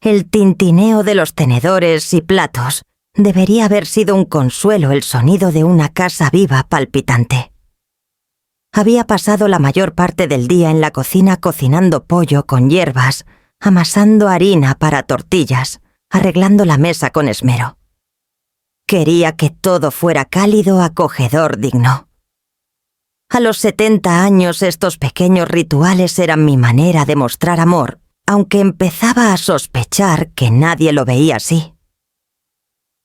El tintineo de los tenedores y platos debería haber sido un consuelo el sonido de una casa viva palpitante. Había pasado la mayor parte del día en la cocina cocinando pollo con hierbas, amasando harina para tortillas, arreglando la mesa con esmero. Quería que todo fuera cálido, acogedor, digno. A los 70 años estos pequeños rituales eran mi manera de mostrar amor, aunque empezaba a sospechar que nadie lo veía así.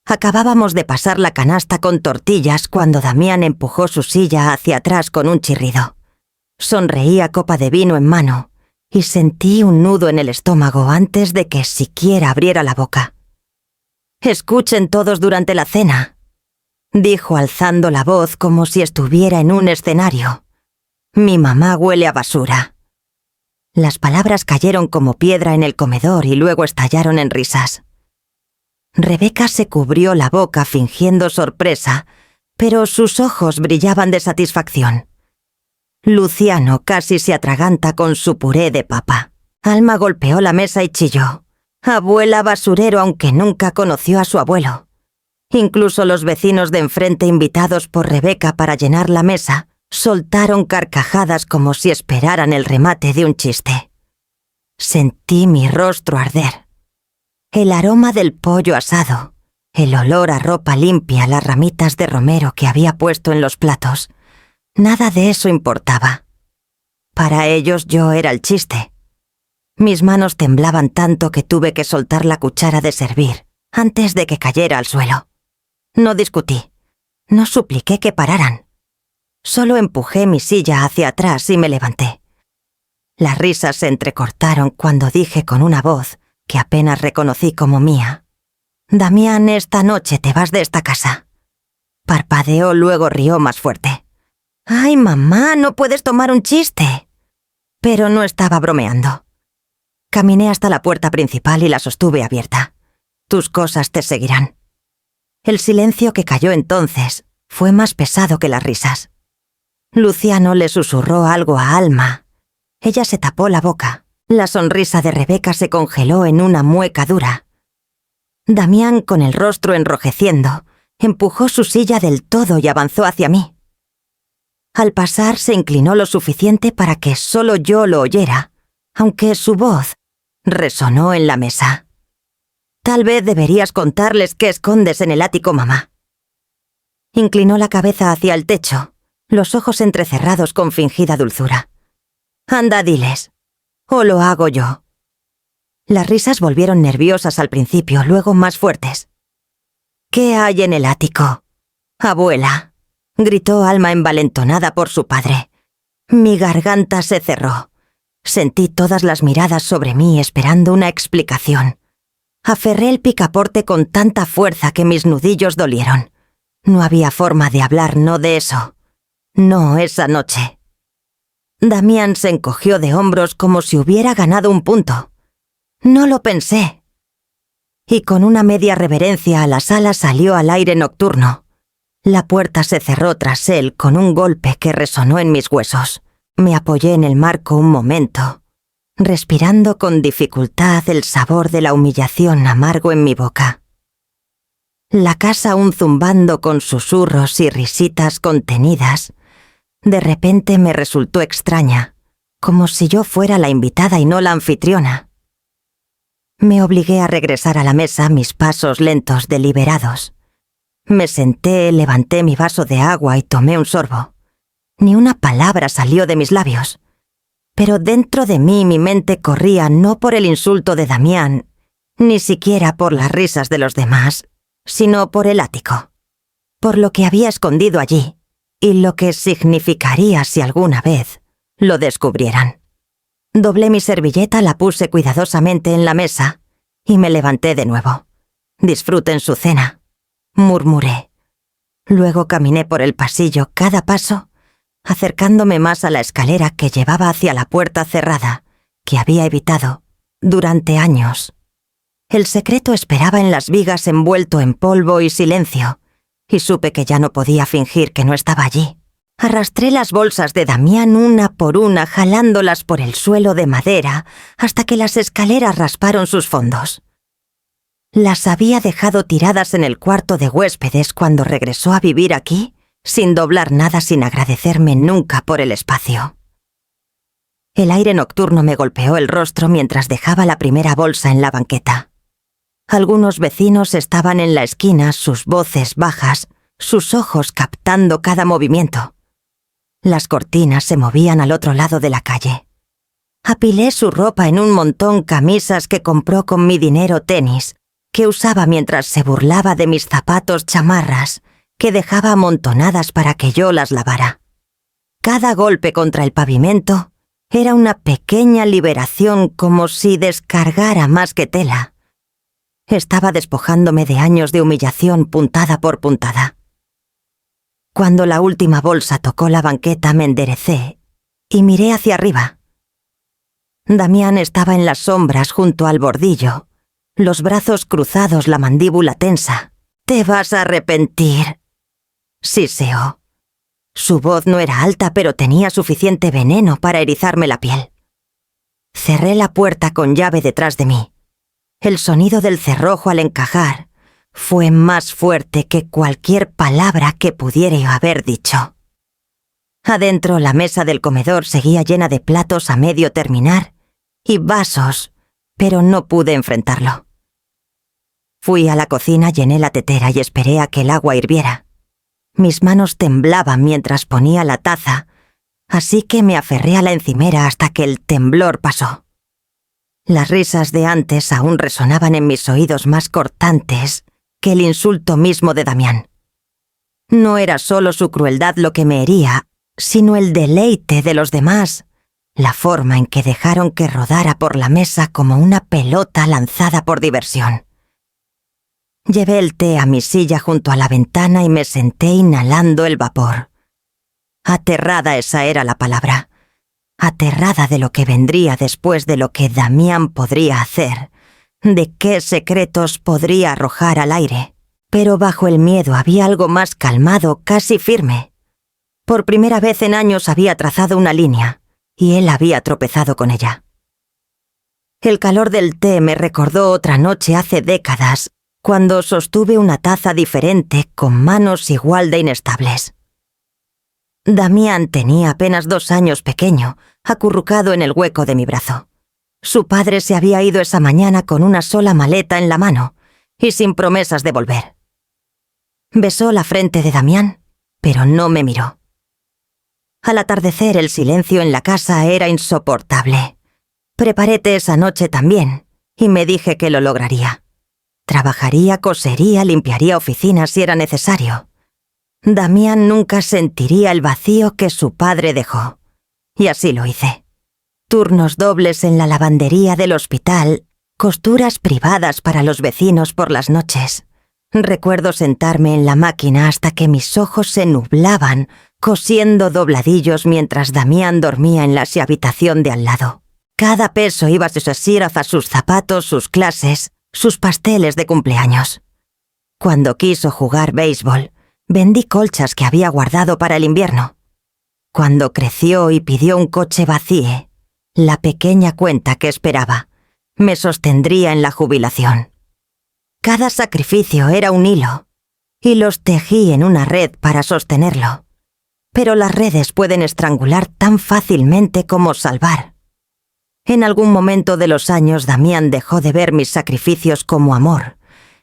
Acabábamos de pasar la canasta con tortillas cuando Damián empujó su silla hacia atrás con un chirrido. Sonreía copa de vino en mano y sentí un nudo en el estómago antes de que siquiera abriera la boca. «Escuchen todos durante la cena», dijo alzando la voz como si estuviera en un escenario. «Mi mamá huele a basura». Las palabras cayeron como piedra en el comedor y luego estallaron en risas. Rebeca se cubrió la boca fingiendo sorpresa, pero sus ojos brillaban de satisfacción. Luciano casi se atraganta con su puré de papa. Alma golpeó la mesa y chilló. Abuela basurero, aunque nunca conoció a su abuelo. Incluso los vecinos de enfrente invitados por Rebeca para llenar la mesa soltaron carcajadas como si esperaran el remate de un chiste. Sentí mi rostro arder. El aroma del pollo asado, el olor a ropa limpia, las ramitas de romero que había puesto en los platos, nada de eso importaba. Para ellos yo era el chiste. Mis manos temblaban tanto que tuve que soltar la cuchara de servir antes de que cayera al suelo. No discutí, no supliqué que pararan. Solo empujé mi silla hacia atrás y me levanté. Las risas se entrecortaron cuando dije con una voz que apenas reconocí como mía: «Damián, esta noche te vas de esta casa». Parpadeó, luego rió más fuerte. «Ay, mamá, no puedes tomar un chiste». Pero no estaba bromeando. Caminé hasta la puerta principal y la sostuve abierta. «Tus cosas te seguirán». El silencio que cayó entonces fue más pesado que las risas. Luciano le susurró algo a Alma. Ella se tapó la boca. La sonrisa de Rebeca se congeló en una mueca dura. Damián, con el rostro enrojeciendo, empujó su silla del todo y avanzó hacia mí. Al pasar se inclinó lo suficiente para que solo yo lo oyera, aunque su voz resonó en la mesa. «Tal vez deberías contarles qué escondes en el ático, mamá». Inclinó la cabeza hacia el techo, los ojos entrecerrados con fingida dulzura. «Anda, diles. ¿O lo hago yo?» Las risas volvieron nerviosas al principio, luego más fuertes. «¿Qué hay en el ático, abuela?», gritó Alma envalentonada por su padre. Mi garganta se cerró. Sentí todas las miradas sobre mí esperando una explicación. Aferré el picaporte con tanta fuerza que mis nudillos dolieron. No había forma de hablar, no de eso. No esa noche. Damián se encogió de hombros como si hubiera ganado un punto. «No lo pensé». Y con una media reverencia a la sala salió al aire nocturno. La puerta se cerró tras él con un golpe que resonó en mis huesos. Me apoyé en el marco un momento, respirando con dificultad el sabor de la humillación amargo en mi boca. La casa aún zumbando con susurros y risitas contenidas, de repente me resultó extraña, como si yo fuera la invitada y no la anfitriona. Me obligué a regresar a la mesa, mis pasos lentos, deliberados. Me senté, levanté mi vaso de agua y tomé un sorbo. Ni una palabra salió de mis labios. Pero dentro de mí mi mente corría no por el insulto de Damián, ni siquiera por las risas de los demás, sino por el ático, por lo que había escondido allí, y lo que significaría si alguna vez lo descubrieran. Doblé mi servilleta, la puse cuidadosamente en la mesa y me levanté de nuevo. «Disfruten su cena», murmuré. Luego caminé por el pasillo, cada paso, acercándome más a la escalera que llevaba hacia la puerta cerrada, que había evitado durante años. El secreto esperaba en las vigas envuelto en polvo y silencio, y supe que ya no podía fingir que no estaba allí. Arrastré las bolsas de Damián una por una, jalándolas por el suelo de madera hasta que las escaleras rasparon sus fondos. Las había dejado tiradas en el cuarto de huéspedes cuando regresó a vivir aquí, sin doblar nada, sin agradecerme nunca por el espacio. El aire nocturno me golpeó el rostro mientras dejaba la primera bolsa en la banqueta. Algunos vecinos estaban en la esquina, sus voces bajas, sus ojos captando cada movimiento. Las cortinas se movían al otro lado de la calle. Apilé su ropa en un montón, camisas que compró con mi dinero, tenis, que usaba mientras se burlaba de mis zapatos, chamarras, que dejaba amontonadas para que yo las lavara. Cada golpe contra el pavimento era una pequeña liberación, como si descargara más que tela. Estaba despojándome de años de humillación puntada por puntada. Cuando la última bolsa tocó la banqueta, me enderecé y miré hacia arriba. Damián estaba en las sombras junto al bordillo, los brazos cruzados, la mandíbula tensa. «Te vas a arrepentir», siseó. Su voz no era alta, pero tenía suficiente veneno para erizarme la piel. Cerré la puerta con llave detrás de mí. El sonido del cerrojo al encajar fue más fuerte que cualquier palabra que pudiera haber dicho. Adentro, la mesa del comedor seguía llena de platos a medio terminar y vasos, pero no pude enfrentarlo. Fui a la cocina, llené la tetera y esperé a que el agua hirviera. Mis manos temblaban mientras ponía la taza, así que me aferré a la encimera hasta que el temblor pasó. Las risas de antes aún resonaban en mis oídos, más cortantes que el insulto mismo de Damián. No era solo su crueldad lo que me hería, sino el deleite de los demás, la forma en que dejaron que rodara por la mesa como una pelota lanzada por diversión. Llevé el té a mi silla junto a la ventana y me senté inhalando el vapor. Aterrada, esa era la palabra. Aterrada de lo que vendría después, de lo que Damián podría hacer, de qué secretos podría arrojar al aire. Pero bajo el miedo había algo más calmado, casi firme. Por primera vez en años había trazado una línea, y él había tropezado con ella. El calor del té me recordó otra noche hace décadas, cuando sostuve una taza diferente con manos igual de inestables. Damián tenía apenas 2 años, pequeño, acurrucado en el hueco de mi brazo. Su padre se había ido esa mañana con una sola maleta en la mano y sin promesas de volver. Besó la frente de Damián, pero no me miró. Al atardecer, el silencio en la casa era insoportable. Preparé té esa noche también y me dije que lo lograría. Trabajaría, cosería, limpiaría oficinas si era necesario. Damián nunca sentiría el vacío que su padre dejó. Y así lo hice. Turnos dobles en la lavandería del hospital, costuras privadas para los vecinos por las noches. Recuerdo sentarme en la máquina hasta que mis ojos se nublaban, cosiendo dobladillos mientras Damián dormía en la habitación de al lado. Cada peso iba a sus esírafas, sus zapatos, sus clases, sus pasteles de cumpleaños. Cuando quiso jugar béisbol, vendí colchas que había guardado para el invierno. Cuando creció y pidió un coche vacíe, la pequeña cuenta que esperaba me sostendría en la jubilación. Cada sacrificio era un hilo, y los tejí en una red para sostenerlo. Pero las redes pueden estrangular tan fácilmente como salvar. En algún momento de los años, Damián dejó de ver mis sacrificios como amor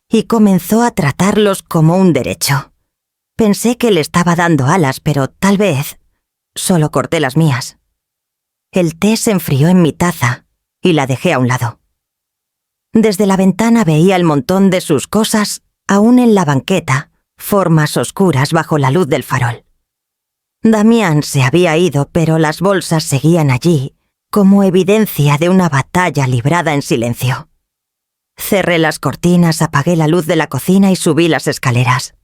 y comenzó a tratarlos como un derecho. Pensé que le estaba dando alas, pero tal vez solo corté las mías. El té se enfrió en mi taza y la dejé a un lado. Desde la ventana veía el montón de sus cosas, aún en la banqueta, formas oscuras bajo la luz del farol. Damián se había ido, pero las bolsas seguían allí, como evidencia de una batalla librada en silencio. Cerré las cortinas, apagué la luz de la cocina y subí las escaleras.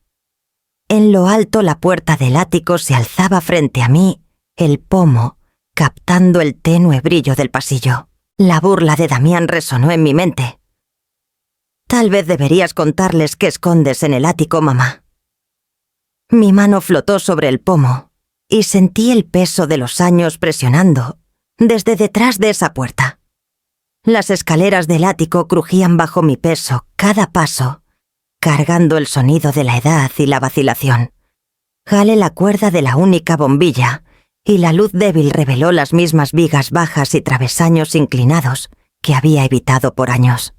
En lo alto, la puerta del ático se alzaba frente a mí, el pomo, captando el tenue brillo del pasillo. La burla de Damián resonó en mi mente. «Tal vez deberías contarles qué escondes en el ático, mamá». Mi mano flotó sobre el pomo y sentí el peso de los años presionando desde detrás de esa puerta. Las escaleras del ático crujían bajo mi peso cada paso, cargando el sonido de la edad y la vacilación. Jalé la cuerda de la única bombilla, y la luz débil reveló las mismas vigas bajas y travesaños inclinados que había evitado por años.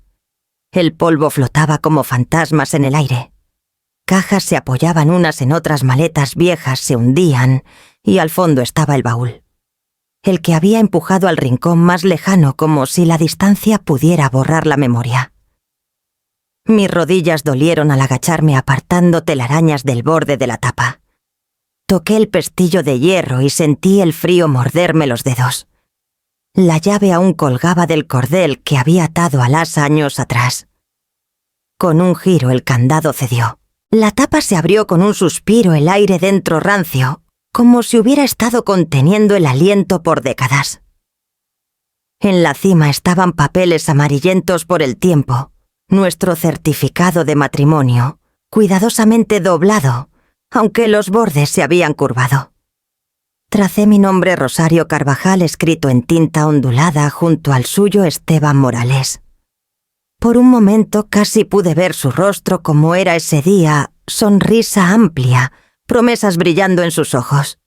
El polvo flotaba como fantasmas en el aire. Cajas se apoyaban unas en otras, maletas viejas se hundían, y al fondo estaba el baúl. El que había empujado al rincón más lejano, como si la distancia pudiera borrar la memoria. Mis rodillas dolieron al agacharme apartando telarañas del borde de la tapa. Toqué el pestillo de hierro y sentí el frío morderme los dedos. La llave aún colgaba del cordel que había atado al asa años atrás. Con un giro el candado cedió. La tapa se abrió con un suspiro, el aire dentro rancio, como si hubiera estado conteniendo el aliento por décadas. En la cima estaban papeles amarillentos por el tiempo, nuestro certificado de matrimonio, cuidadosamente doblado, aunque los bordes se habían curvado. Tracé mi nombre Rosario Carvajal escrito en tinta ondulada junto al suyo Esteban Morales. Por un momento casi pude ver su rostro como era ese día, sonrisa amplia, promesas brillando en sus ojos.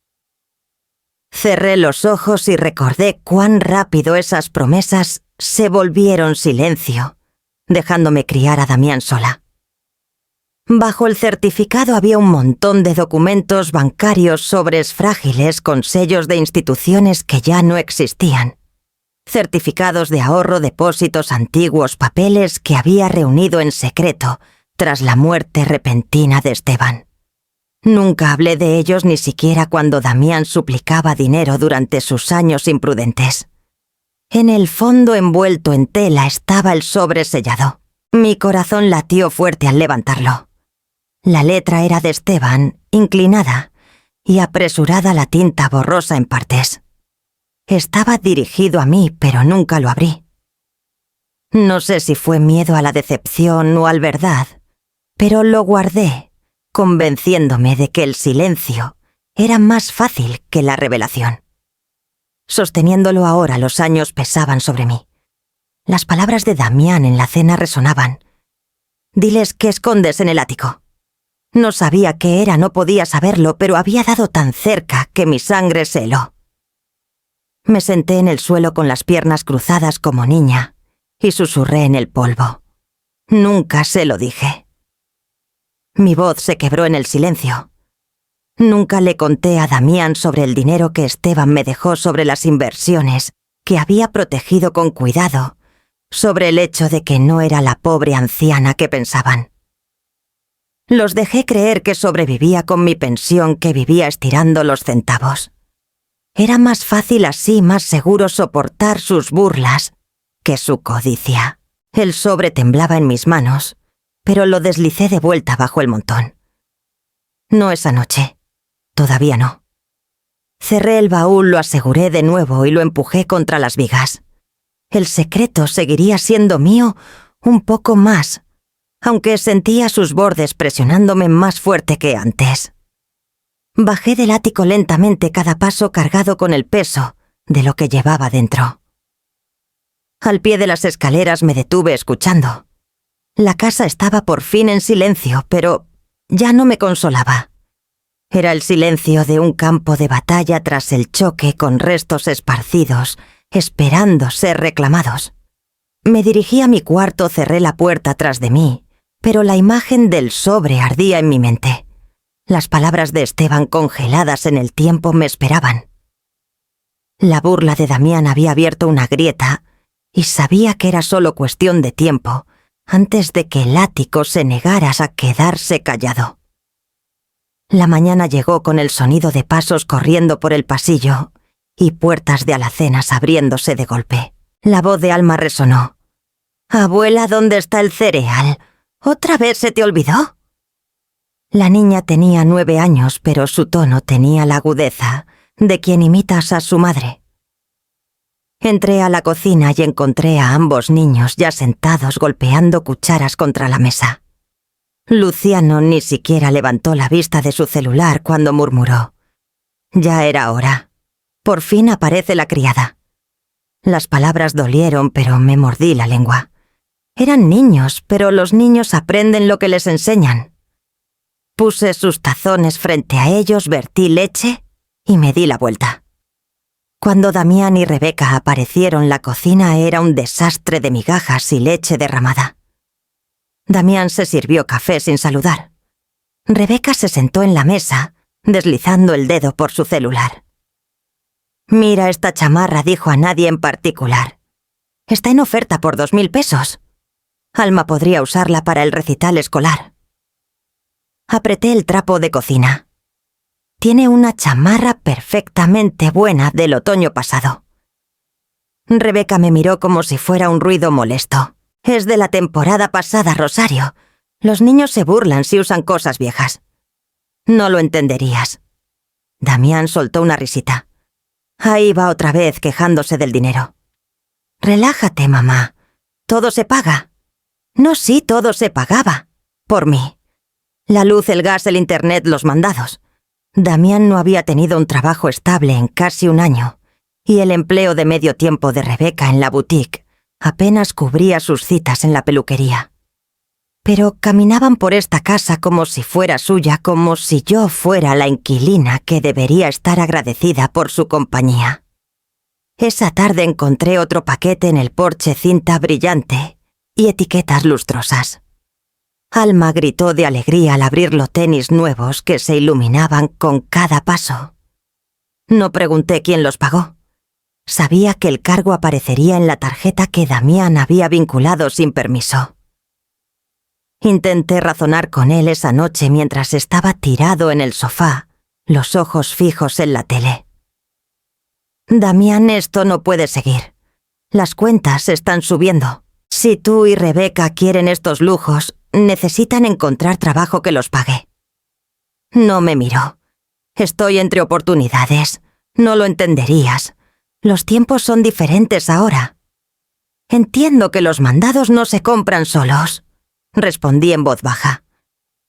Cerré los ojos y recordé cuán rápido esas promesas se volvieron silencio, dejándome criar a Damián sola. Bajo el certificado había un montón de documentos bancarios, sobres frágiles con sellos de instituciones que ya no existían. Certificados de ahorro, depósitos antiguos, papeles que había reunido en secreto tras la muerte repentina de Esteban. Nunca hablé de ellos ni siquiera cuando Damián suplicaba dinero durante sus años imprudentes. En el fondo envuelto en tela estaba el sobre sellado. Mi corazón latió fuerte al levantarlo. La letra era de Esteban, inclinada, y apresurada la tinta borrosa en partes. Estaba dirigido a mí, pero nunca lo abrí. No sé si fue miedo a la decepción o al verdad, pero lo guardé, convenciéndome de que el silencio era más fácil que la revelación. Sosteniéndolo ahora, los años pesaban sobre mí. Las palabras de Damián en la cena resonaban. «Diles qué escondes en el ático». No sabía qué era, no podía saberlo, pero había dado tan cerca que mi sangre se heló. Me senté en el suelo con las piernas cruzadas como niña y susurré en el polvo. Nunca se lo dije. Mi voz se quebró en el silencio. Nunca le conté a Damián sobre el dinero que Esteban me dejó, sobre las inversiones que había protegido con cuidado, sobre el hecho de que no era la pobre anciana que pensaban. Los dejé creer que sobrevivía con mi pensión, que vivía estirando los centavos. Era más fácil así, más seguro soportar sus burlas que su codicia. El sobre temblaba en mis manos, pero lo deslicé de vuelta bajo el montón. No esa noche. Todavía no. Cerré el baúl, lo aseguré de nuevo y lo empujé contra las vigas. El secreto seguiría siendo mío un poco más, aunque sentía sus bordes presionándome más fuerte que antes. Bajé del ático lentamente, cada paso cargado con el peso de lo que llevaba dentro. Al pie de las escaleras me detuve escuchando. La casa estaba por fin en silencio, pero ya no me consolaba. Era el silencio de un campo de batalla tras el choque, con restos esparcidos, esperando ser reclamados. Me dirigí a mi cuarto, cerré la puerta tras de mí, pero la imagen del sobre ardía en mi mente. Las palabras de Esteban congeladas en el tiempo me esperaban. La burla de Damián había abierto una grieta y sabía que era solo cuestión de tiempo antes de que el ático se negara a quedarse callado. La mañana llegó con el sonido de pasos corriendo por el pasillo y puertas de alacenas abriéndose de golpe. La voz de Alma resonó. «Abuela, ¿dónde está el cereal? ¿Otra vez se te olvidó?» La niña tenía 9 años, pero su tono tenía la agudeza de quien imitas a su madre. Entré a la cocina y encontré a ambos niños ya sentados golpeando cucharas contra la mesa. Luciano ni siquiera levantó la vista de su celular cuando murmuró. Ya era hora. Por fin aparece la criada. Las palabras dolieron, pero me mordí la lengua. Eran niños, pero los niños aprenden lo que les enseñan. Puse sus tazones frente a ellos, vertí leche y me di la vuelta. Cuando Damián y Rebeca aparecieron, la cocina era un desastre de migajas y leche derramada. Damián se sirvió café sin saludar. Rebeca se sentó en la mesa, deslizando el dedo por su celular. «Mira esta chamarra», dijo a nadie en particular. «Está en oferta por 2.000 pesos. Alma podría usarla para el recital escolar». Apreté el trapo de cocina. Tiene una chamarra perfectamente buena del otoño pasado. Rebeca me miró como si fuera un ruido molesto. «Es de la temporada pasada, Rosario. Los niños se burlan si usan cosas viejas». «No lo entenderías». Damián soltó una risita. Ahí va otra vez quejándose del dinero. «Relájate, mamá. Todo se paga». «No, sí, todo se pagaba. Por mí. La luz, el gas, el internet, los mandados». Damián no había tenido un trabajo estable en casi un año, y el empleo de medio tiempo de Rebeca en la boutique apenas cubría sus citas en la peluquería. Pero caminaban por esta casa como si fuera suya, como si yo fuera la inquilina que debería estar agradecida por su compañía. Esa tarde encontré otro paquete en el porche, cinta brillante y etiquetas lustrosas. Alma gritó de alegría al abrir los tenis nuevos que se iluminaban con cada paso. No pregunté quién los pagó. Sabía que el cargo aparecería en la tarjeta que Damián había vinculado sin permiso. Intenté razonar con él esa noche mientras estaba tirado en el sofá, los ojos fijos en la tele. «Damián, esto no puede seguir. Las cuentas están subiendo. Si tú y Rebeca quieren estos lujos, necesitan encontrar trabajo que los pague». No me miró. «Estoy entre oportunidades. No lo entenderías. Los tiempos son diferentes ahora». «Entiendo que los mandados no se compran solos», respondí en voz baja.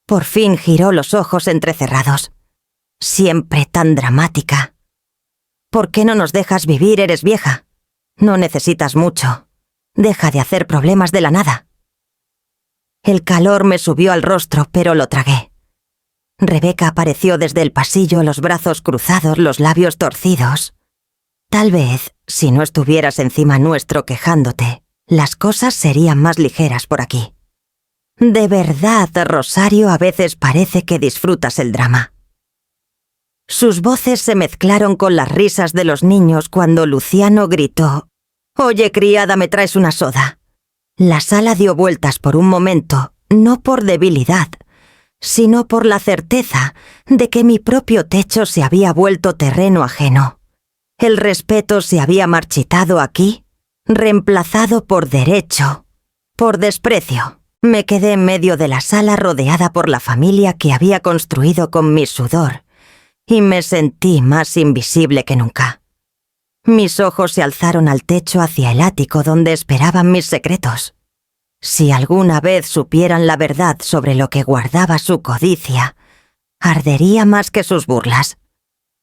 Por fin giró los ojos entrecerrados. «Siempre tan dramática. ¿Por qué no nos dejas vivir? Eres vieja. No necesitas mucho. Deja de hacer problemas de la nada». El calor me subió al rostro, pero lo tragué. Rebeca apareció desde el pasillo, los brazos cruzados, los labios torcidos. Tal vez, si no estuvieras encima nuestro quejándote, las cosas serían más ligeras por aquí. De verdad, Rosario, a veces parece que disfrutas el drama. Sus voces se mezclaron con las risas de los niños cuando Luciano gritó: «Oye, criada, ¿me traes una soda?». La sala dio vueltas por un momento, no por debilidad, sino por la certeza de que mi propio techo se había vuelto terreno ajeno. El respeto se había marchitado aquí, reemplazado por derecho, por desprecio. Me quedé en medio de la sala rodeada por la familia que había construido con mi sudor, y me sentí más invisible que nunca. Mis ojos se alzaron al techo hacia el ático donde esperaban mis secretos. Si alguna vez supieran la verdad sobre lo que guardaba su codicia, ardería más que sus burlas.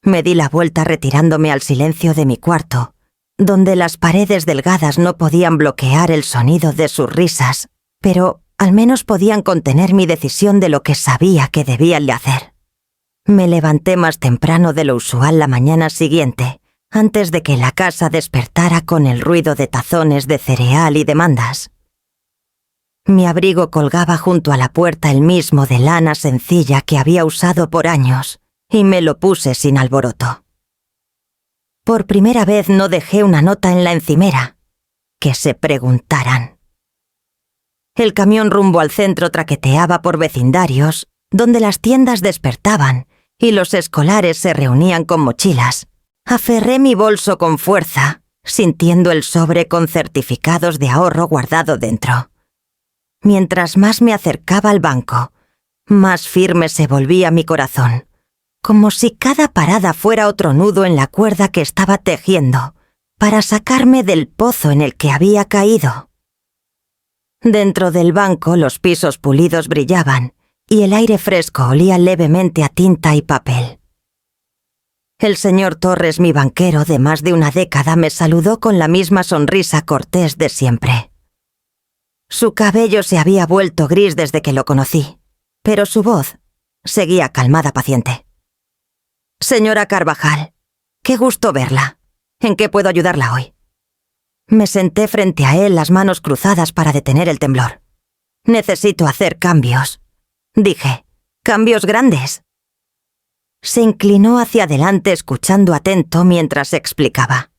Me di la vuelta retirándome al silencio de mi cuarto, donde las paredes delgadas no podían bloquear el sonido de sus risas, pero al menos podían contener mi decisión de lo que sabía que debía de hacer. Me levanté más temprano de lo usual la mañana siguiente, antes de que la casa despertara con el ruido de tazones de cereal y demandas. Mi abrigo colgaba junto a la puerta, el mismo de lana sencilla que había usado por años, y me lo puse sin alboroto. Por primera vez no dejé una nota en la encimera. Que se preguntaran. El camión rumbo al centro traqueteaba por vecindarios, donde las tiendas despertaban y los escolares se reunían con mochilas. Aferré mi bolso con fuerza, sintiendo el sobre con certificados de ahorro guardado dentro. Mientras más me acercaba al banco, más firme se volvía mi corazón, como si cada parada fuera otro nudo en la cuerda que estaba tejiendo para sacarme del pozo en el que había caído. Dentro del banco los pisos pulidos brillaban y el aire fresco olía levemente a tinta y papel. El señor Torres, mi banquero de más de una década, me saludó con la misma sonrisa cortés de siempre. Su cabello se había vuelto gris desde que lo conocí, pero su voz seguía calmada, paciente. «Señora Carvajal, qué gusto verla. ¿En qué puedo ayudarla hoy?» Me senté frente a él, las manos cruzadas para detener el temblor. «Necesito hacer cambios», dije. «Cambios grandes». Se inclinó hacia adelante escuchando atento mientras explicaba.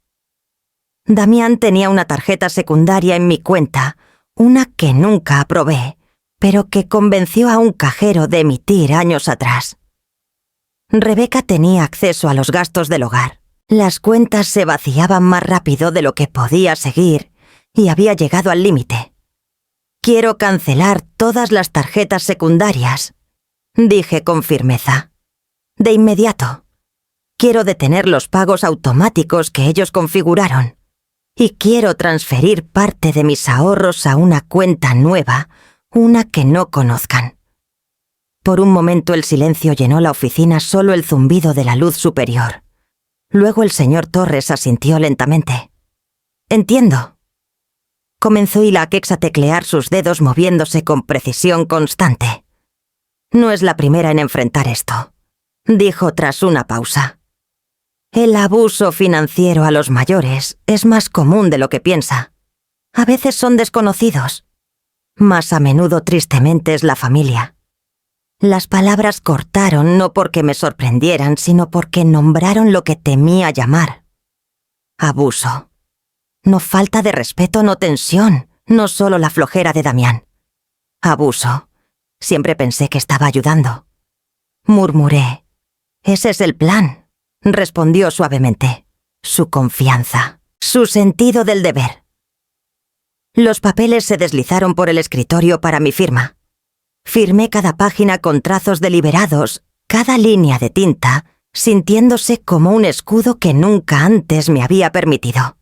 Damián tenía una tarjeta secundaria en mi cuenta, una que nunca aprobé, pero que convenció a un cajero de emitir años atrás. Rebeca tenía acceso a los gastos del hogar. Las cuentas se vaciaban más rápido de lo que podía seguir y había llegado al límite. «Quiero cancelar todas las tarjetas secundarias», dije con firmeza. «De inmediato. Quiero detener los pagos automáticos que ellos configuraron. Y quiero transferir parte de mis ahorros a una cuenta nueva, una que no conozcan». Por un momento el silencio llenó la oficina, solo el zumbido de la luz superior. Luego el señor Torres asintió lentamente. «Entiendo». Comenzó Ilaquex a teclear sus dedos moviéndose con precisión constante. «No es la primera en enfrentar esto», dijo tras una pausa. «El abuso financiero a los mayores es más común de lo que piensa. A veces son desconocidos. Más a menudo, tristemente, es la familia». Las palabras cortaron no porque me sorprendieran, sino porque nombraron lo que temía llamar. Abuso. No falta de respeto, no tensión, no solo la flojera de Damián. Abuso. Siempre pensé que estaba ayudando. Murmuré. «Ese es el plan», respondió suavemente. «Su confianza, su sentido del deber». Los papeles se deslizaron por el escritorio para mi firma. Firmé cada página con trazos deliberados, cada línea de tinta, sintiéndose como un escudo que nunca antes me había permitido.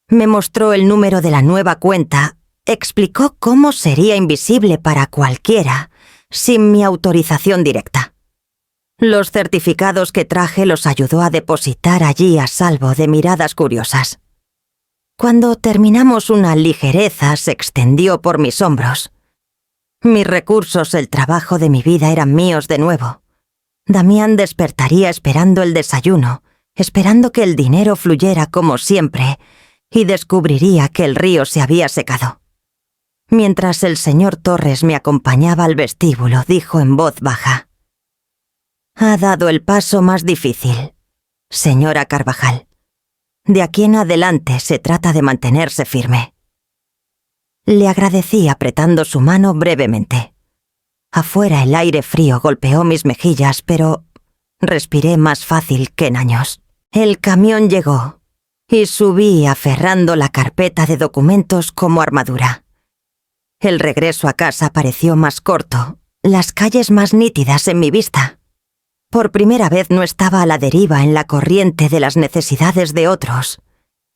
Me mostró el número de la nueva cuenta, explicó cómo sería invisible para cualquiera, sin mi autorización directa. Los certificados que traje los ayudó a depositar allí a salvo de miradas curiosas. Cuando terminamos, una ligereza se extendió por mis hombros. Mis recursos, el trabajo de mi vida eran míos de nuevo. Damián despertaría esperando el desayuno, esperando que el dinero fluyera como siempre, y descubriría que el río se había secado. Mientras el señor Torres me acompañaba al vestíbulo, dijo en voz baja: «Ha dado el paso más difícil, señora Carvajal. De aquí en adelante se trata de mantenerse firme». Le agradecí apretando su mano brevemente. Afuera el aire frío golpeó mis mejillas, pero respiré más fácil que en años. El camión llegó y subí aferrando la carpeta de documentos como armadura. El regreso a casa pareció más corto, las calles más nítidas en mi vista. Por primera vez no estaba a la deriva en la corriente de las necesidades de otros.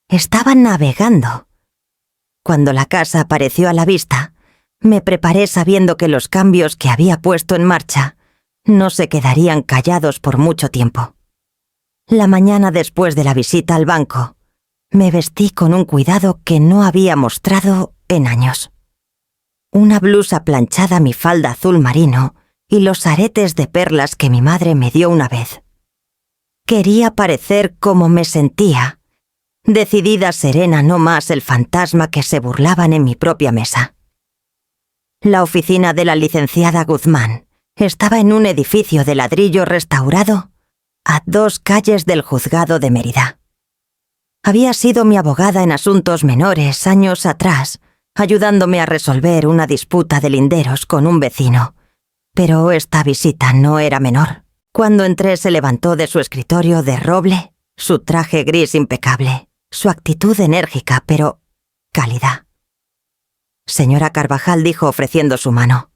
Estaba navegando. Cuando la casa apareció a la vista, me preparé sabiendo que los cambios que había puesto en marcha no se quedarían callados por mucho tiempo. La mañana después de la visita al banco, me vestí con un cuidado que no había mostrado en años. Una blusa planchada, mi falda azul marino y los aretes de perlas que mi madre me dio una vez. Quería parecer como me sentía, decidida, serena, no más el fantasma que se burlaban en mi propia mesa. La oficina de la licenciada Guzmán estaba en un edificio de ladrillo restaurado a 2 calles del juzgado de Mérida. Había sido mi abogada en asuntos menores años atrás, ayudándome a resolver una disputa de linderos con un vecino, pero esta visita no era menor. Cuando entré se levantó de su escritorio de roble, su traje gris impecable, su actitud enérgica pero cálida. «Señora Carvajal», dijo ofreciendo su mano.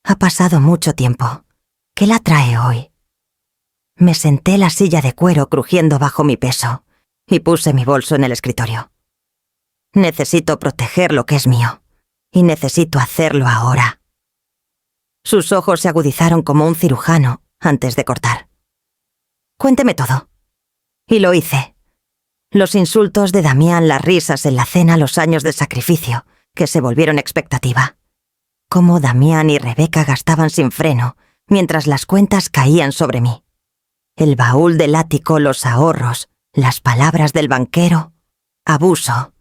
«Ha pasado mucho tiempo. ¿Qué la trae hoy?» Me senté en la silla de cuero crujiendo bajo mi peso y puse mi bolso en el escritorio. Necesito proteger lo que es mío y necesito hacerlo ahora. Sus ojos se agudizaron como un cirujano antes de cortar. Cuénteme todo. Y lo hice. Los insultos de Damián, las risas en la cena, los años de sacrificio, que se volvieron expectativa. Cómo Damián y Rebeca gastaban sin freno, mientras las cuentas caían sobre mí. El baúl del ático, los ahorros, las palabras del banquero. Abuso.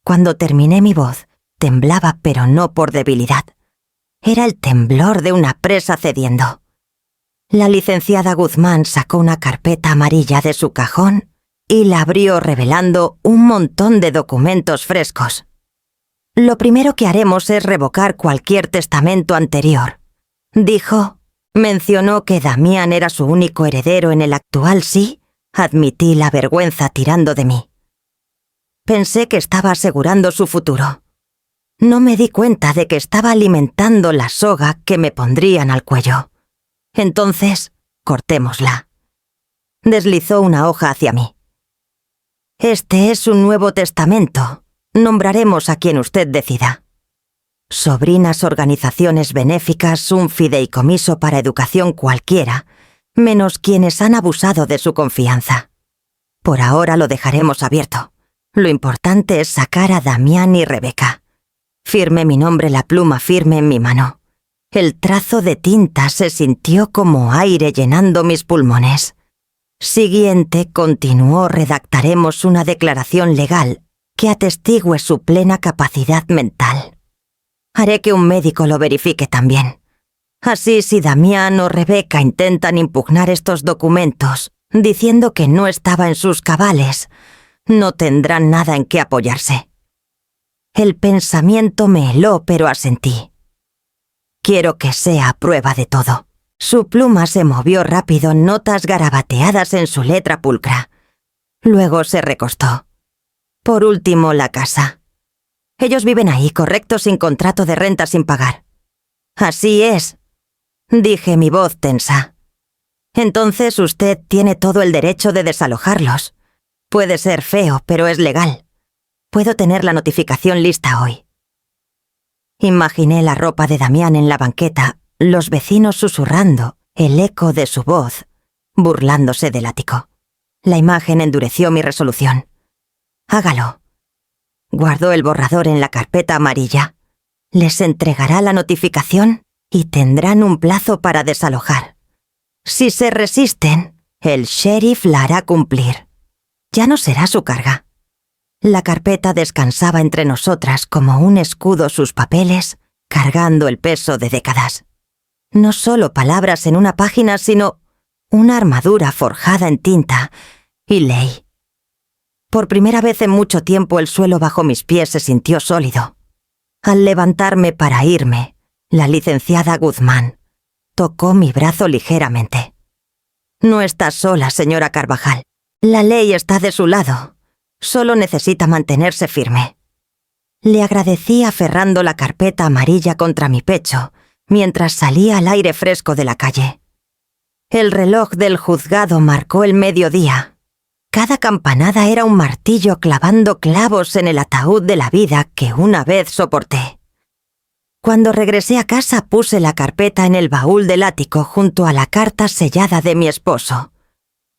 Cuando terminé mi voz, temblaba, pero no por debilidad. Era el temblor de una presa cediendo. La licenciada Guzmán sacó una carpeta amarilla de su cajón y la abrió revelando un montón de documentos frescos. Lo primero que haremos es revocar cualquier testamento anterior, dijo. Mencionó que Damián era su único heredero en el actual sí. Admití la vergüenza tirando de mí. Pensé que estaba asegurando su futuro. No me di cuenta de que estaba alimentando la soga que me pondrían al cuello. Entonces, cortémosla. Deslizó una hoja hacia mí. Este es un nuevo testamento. Nombraremos a quien usted decida. Sobrinas organizaciones benéficas, un fideicomiso para educación cualquiera, menos quienes han abusado de su confianza. Por ahora lo dejaremos abierto. Lo importante es sacar a Damián y Rebeca. Firmé mi nombre, la pluma firme en mi mano. El trazo de tinta se sintió como aire llenando mis pulmones. Siguiente, continuó, redactaremos una declaración legal que atestigue su plena capacidad mental. Haré que un médico lo verifique también. Así, si Damián o Rebeca intentan impugnar estos documentos, diciendo que no estaba en sus cabales, no tendrán nada en qué apoyarse. El pensamiento me heló, pero asentí. Quiero que sea a prueba de todo. Su pluma se movió rápido, notas garabateadas en su letra pulcra. Luego se recostó. Por último, la casa. Ellos viven ahí, correcto, sin contrato de renta sin pagar. Así es, dije, mi voz tensa. Entonces usted tiene todo el derecho de desalojarlos. Puede ser feo, pero es legal. Puedo tener la notificación lista hoy. Imaginé la ropa de Damián en la banqueta, los vecinos susurrando, el eco de su voz, burlándose del ático. La imagen endureció mi resolución. Hágalo. Guardó el borrador en la carpeta amarilla. Les entregará la notificación y tendrán un plazo para desalojar. Si se resisten, el sheriff la hará cumplir. Ya no será su carga. La carpeta descansaba entre nosotras como un escudo, sus papeles, cargando el peso de décadas. No solo palabras en una página, sino una armadura forjada en tinta y ley. Por primera vez en mucho tiempo el suelo bajo mis pies se sintió sólido. Al levantarme para irme, la licenciada Guzmán tocó mi brazo ligeramente. No está sola, señora Carvajal. La ley está de su lado. Solo necesita mantenerse firme. Le agradecí aferrando la carpeta amarilla contra mi pecho, mientras salía al aire fresco de la calle. El reloj del juzgado marcó el mediodía. Cada campanada era un martillo clavando clavos en el ataúd de la vida que una vez soporté. Cuando regresé a casa puse la carpeta en el baúl del ático junto a la carta sellada de mi esposo.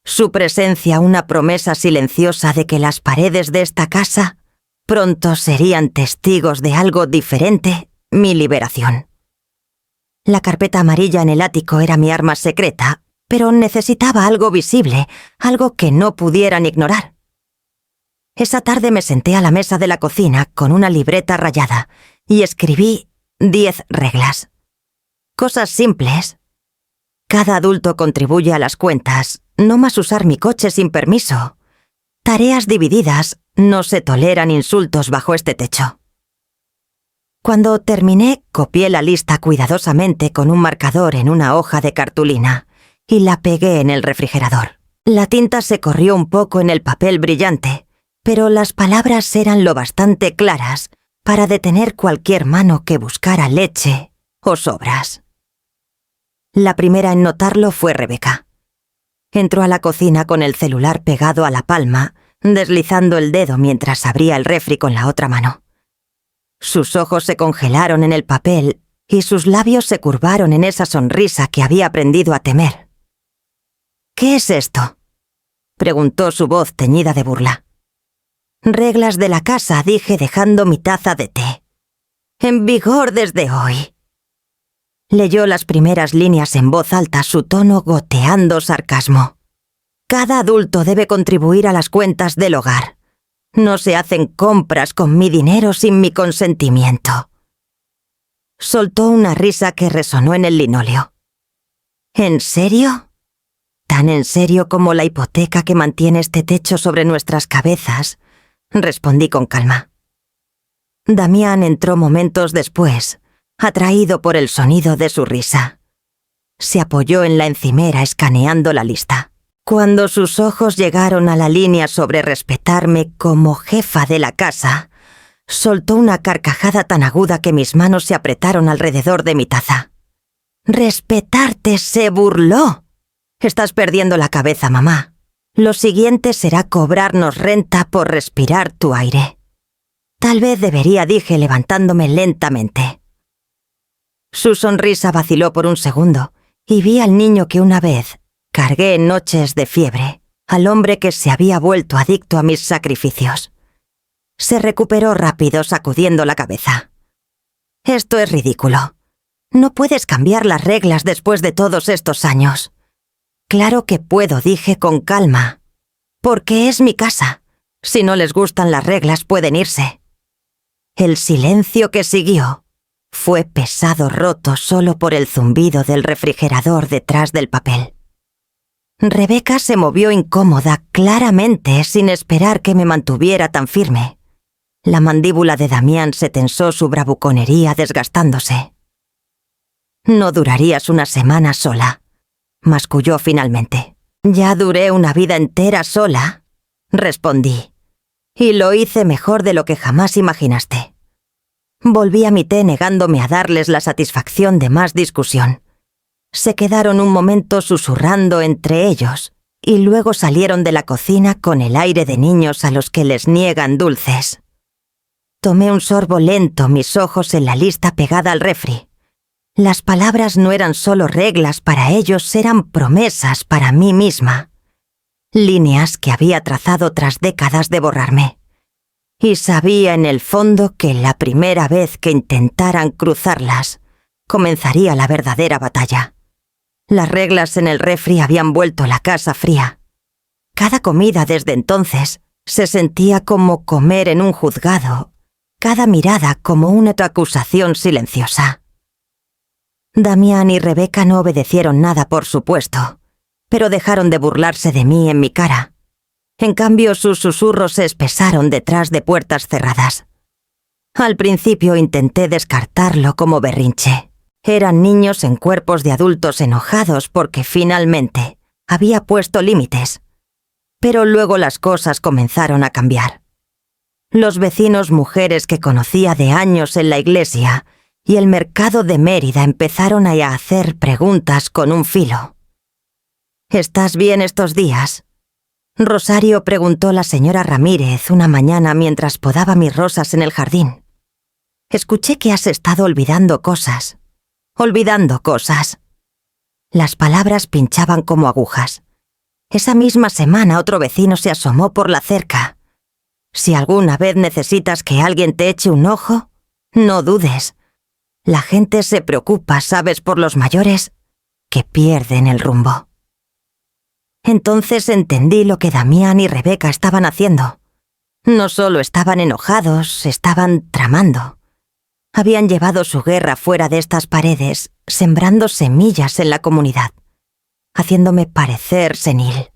Su presencia, una promesa silenciosa de que las paredes de esta casa pronto serían testigos de algo diferente, mi liberación. La carpeta amarilla en el ático era mi arma secreta, pero necesitaba algo visible, algo que no pudieran ignorar. Esa tarde me senté a la mesa de la cocina con una libreta rayada y escribí 10 reglas. Cosas simples. Cada adulto contribuye a las cuentas, no más usar mi coche sin permiso. Tareas divididas, no se toleran insultos bajo este techo. Cuando terminé, copié la lista cuidadosamente con un marcador en una hoja de cartulina y la pegué en el refrigerador. La tinta se corrió un poco en el papel brillante, pero las palabras eran lo bastante claras para detener cualquier mano que buscara leche o sobras. La primera en notarlo fue Rebeca. Entró a la cocina con el celular pegado a la palma, deslizando el dedo mientras abría el refri con la otra mano. Sus ojos se congelaron en el papel y sus labios se curvaron en esa sonrisa que había aprendido a temer. ¿Qué es esto?, preguntó su voz teñida de burla. Reglas de la casa, dije dejando mi taza de té. En vigor desde hoy. Leyó las primeras líneas en voz alta, su tono goteando sarcasmo. Cada adulto debe contribuir a las cuentas del hogar. No se hacen compras con mi dinero sin mi consentimiento. Soltó una risa que resonó en el linóleo. ¿En serio? Tan en serio como la hipoteca que mantiene este techo sobre nuestras cabezas, respondí con calma. Damián entró momentos después, atraído por el sonido de su risa. Se apoyó en la encimera escaneando la lista. Cuando sus ojos llegaron a la línea sobre respetarme como jefa de la casa, soltó una carcajada tan aguda que mis manos se apretaron alrededor de mi taza. «Respetarte», se burló. «Estás perdiendo la cabeza, mamá. Lo siguiente será cobrarnos renta por respirar tu aire». «Tal vez debería», dije levantándome lentamente. Su sonrisa vaciló por un segundo y vi al niño que una vez cargué en noches de fiebre, al hombre que se había vuelto adicto a mis sacrificios. Se recuperó rápido sacudiendo la cabeza. «Esto es ridículo. No puedes cambiar las reglas después de todos estos años». «Claro que puedo», dije con calma. «Porque es mi casa. Si no les gustan las reglas pueden irse». El silencio que siguió fue pesado, roto solo por el zumbido del refrigerador detrás del papel. Rebeca se movió incómoda, claramente, sin esperar que me mantuviera tan firme. La mandíbula de Damián se tensó, su bravuconería desgastándose. «No durarías una semana sola», masculló finalmente. «Ya duré una vida entera sola», respondí. «Y lo hice mejor de lo que jamás imaginaste». Volví a mi té negándome a darles la satisfacción de más discusión. Se quedaron un momento susurrando entre ellos y luego salieron de la cocina con el aire de niños a los que les niegan dulces. Tomé un sorbo lento, mis ojos en la lista pegada al refri. Las palabras no eran solo reglas para ellos, eran promesas para mí misma. Líneas que había trazado tras décadas de borrarme. Y sabía en el fondo que la primera vez que intentaran cruzarlas, comenzaría la verdadera batalla. Las reglas en el refri habían vuelto la casa fría. Cada comida desde entonces se sentía como comer en un juzgado, cada mirada como una acusación silenciosa. Damián y Rebeca no obedecieron nada, por supuesto, pero dejaron de burlarse de mí en mi cara. En cambio, sus susurros se espesaron detrás de puertas cerradas. Al principio intenté descartarlo como berrinche. Eran niños en cuerpos de adultos enojados porque finalmente había puesto límites. Pero luego las cosas comenzaron a cambiar. Los vecinos mujeres que conocía de años en la iglesia y el mercado de Mérida empezaron a hacer preguntas con un filo. «¿Estás bien estos días?», Rosario, preguntó la señora Ramírez una mañana mientras podaba mis rosas en el jardín. «Escuché que has estado olvidando cosas. Olvidando cosas». Las palabras pinchaban como agujas. Esa misma semana otro vecino se asomó por la cerca. «Si alguna vez necesitas que alguien te eche un ojo, no dudes. La gente se preocupa, ¿sabes?, por los mayores que pierden el rumbo». Entonces entendí lo que Damián y Rebeca estaban haciendo. No solo estaban enojados, estaban tramando. Habían llevado su guerra fuera de estas paredes, sembrando semillas en la comunidad, haciéndome parecer senil,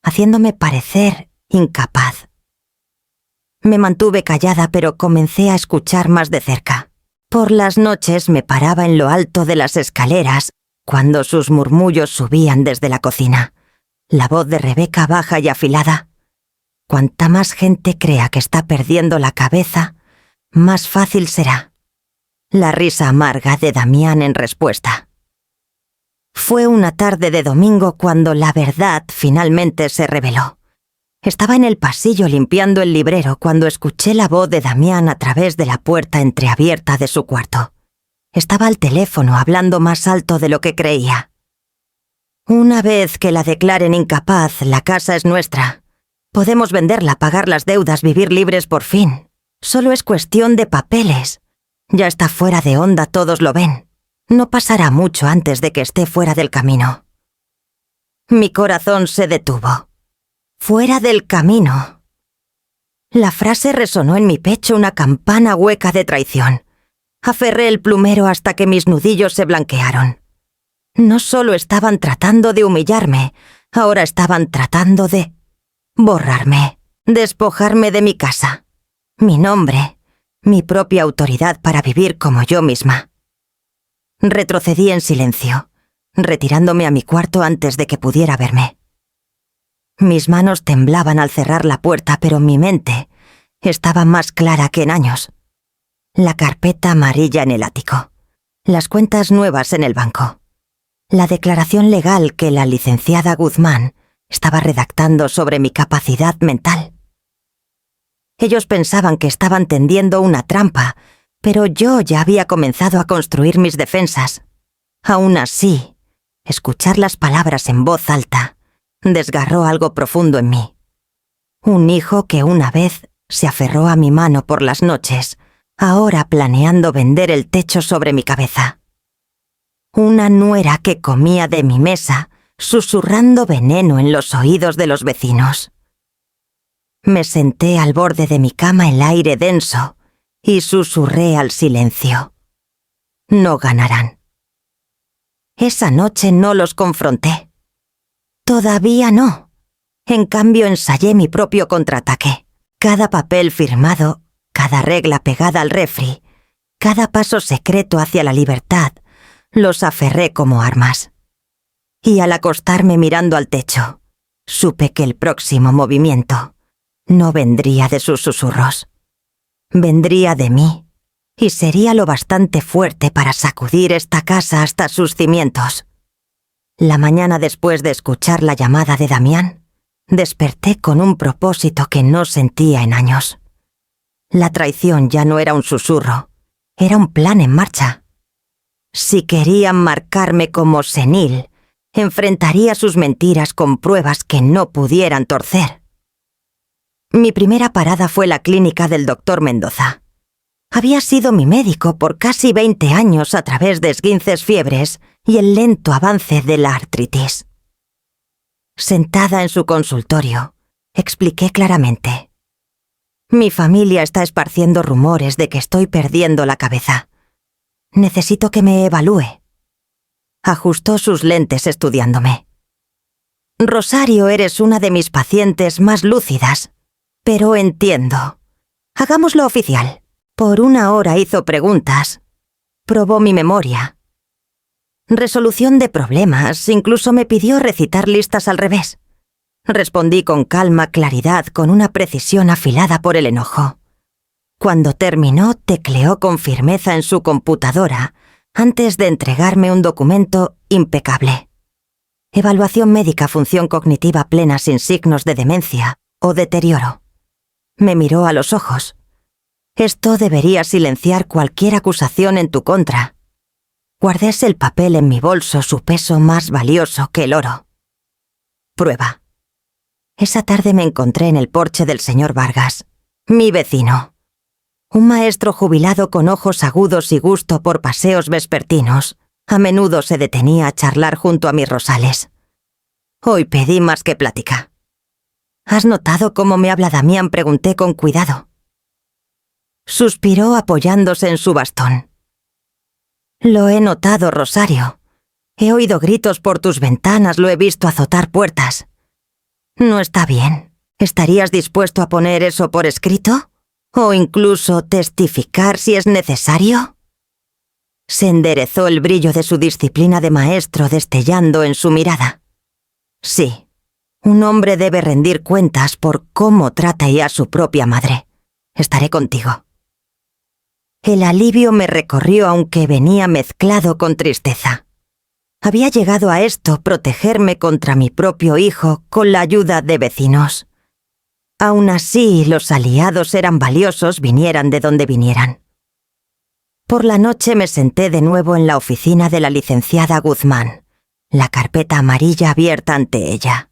haciéndome parecer incapaz. Me mantuve callada, pero comencé a escuchar más de cerca. Por las noches me paraba en lo alto de las escaleras cuando sus murmullos subían desde la cocina. La voz de Rebeca baja y afilada. Cuanta más gente crea que está perdiendo la cabeza, más fácil será. La risa amarga de Damián en respuesta. Fue una tarde de domingo cuando la verdad finalmente se reveló. Estaba en el pasillo limpiando el librero cuando escuché la voz de Damián a través de la puerta entreabierta de su cuarto. Estaba al teléfono hablando más alto de lo que creía. Una vez que la declaren incapaz, la casa es nuestra. Podemos venderla, pagar las deudas, vivir libres por fin. Solo es cuestión de papeles. Ya está fuera de onda, todos lo ven. No pasará mucho antes de que esté fuera del camino. Mi corazón se detuvo. Fuera del camino. La frase resonó en mi pecho una campana hueca de traición. Aferré el plumero hasta que mis nudillos se blanquearon. No solo estaban tratando de humillarme, ahora estaban tratando de borrarme, despojarme de mi casa, mi nombre, mi propia autoridad para vivir como yo misma. Retrocedí en silencio, retirándome a mi cuarto antes de que pudiera verme. Mis manos temblaban al cerrar la puerta, pero mi mente estaba más clara que en años. La carpeta amarilla en el ático, las cuentas nuevas en el banco, la declaración legal que la licenciada Guzmán estaba redactando sobre mi capacidad mental. Ellos pensaban que estaban tendiendo una trampa, pero yo ya había comenzado a construir mis defensas. Aún así, escuchar las palabras en voz alta desgarró algo profundo en mí. Un hijo que una vez se aferró a mi mano por las noches, ahora planeando vender el techo sobre mi cabeza. Una nuera que comía de mi mesa, susurrando veneno en los oídos de los vecinos. Me senté al borde de mi cama en el aire denso y susurré al silencio. No ganarán. Esa noche no los confronté. Todavía no. En cambio, ensayé mi propio contraataque. Cada papel firmado, cada regla pegada al refri, cada paso secreto hacia la libertad, los aferré como armas. Y al acostarme mirando al techo, supe que el próximo movimiento no vendría de sus susurros. Vendría de mí, y sería lo bastante fuerte para sacudir esta casa hasta sus cimientos. La mañana después de escuchar la llamada de Damián, desperté con un propósito que no sentía en años. La traición ya no era un susurro, era un plan en marcha. Si querían marcarme como senil, enfrentaría sus mentiras con pruebas que no pudieran torcer. Mi primera parada fue la clínica del doctor Mendoza. Había sido mi médico por casi 20 años a través de esguinces, fiebres y el lento avance de la artritis. Sentada en su consultorio, expliqué claramente. Mi familia está esparciendo rumores de que estoy perdiendo la cabeza. Necesito que me evalúe. Ajustó sus lentes estudiándome. Rosario, eres una de mis pacientes más lúcidas, pero entiendo. Hagámoslo oficial. Por una hora hizo preguntas. Probó mi memoria. Resolución de problemas, incluso me pidió recitar listas al revés. Respondí con calma, claridad, con una precisión afilada por el enojo. Cuando terminó, tecleó con firmeza en su computadora, antes de entregarme un documento impecable. Evaluación médica, función cognitiva plena sin signos de demencia o deterioro. Me miró a los ojos. Esto debería silenciar cualquier acusación en tu contra. Guardé el papel en mi bolso, su peso más valioso que el oro. Prueba. Esa tarde me encontré en el porche del señor Vargas, mi vecino. Un maestro jubilado con ojos agudos y gusto por paseos vespertinos. A menudo se detenía a charlar junto a mis rosales. Hoy pedí más que plática. ¿Has notado cómo me habla Damián?, pregunté con cuidado. Suspiró apoyándose en su bastón. Lo he notado, Rosario. He oído gritos por tus ventanas, lo he visto azotar puertas. No está bien. ¿Estarías dispuesto a poner eso por escrito? ¿O incluso testificar si es necesario? Se enderezó el brillo de su disciplina de maestro destellando en su mirada. Sí, un hombre debe rendir cuentas por cómo trata a su propia madre. Estaré contigo. El alivio me recorrió aunque venía mezclado con tristeza. Había llegado a esto, protegerme contra mi propio hijo con la ayuda de vecinos. Aún así, los aliados eran valiosos, vinieran de donde vinieran. Por la noche me senté de nuevo en la oficina de la licenciada Guzmán, la carpeta amarilla abierta ante ella.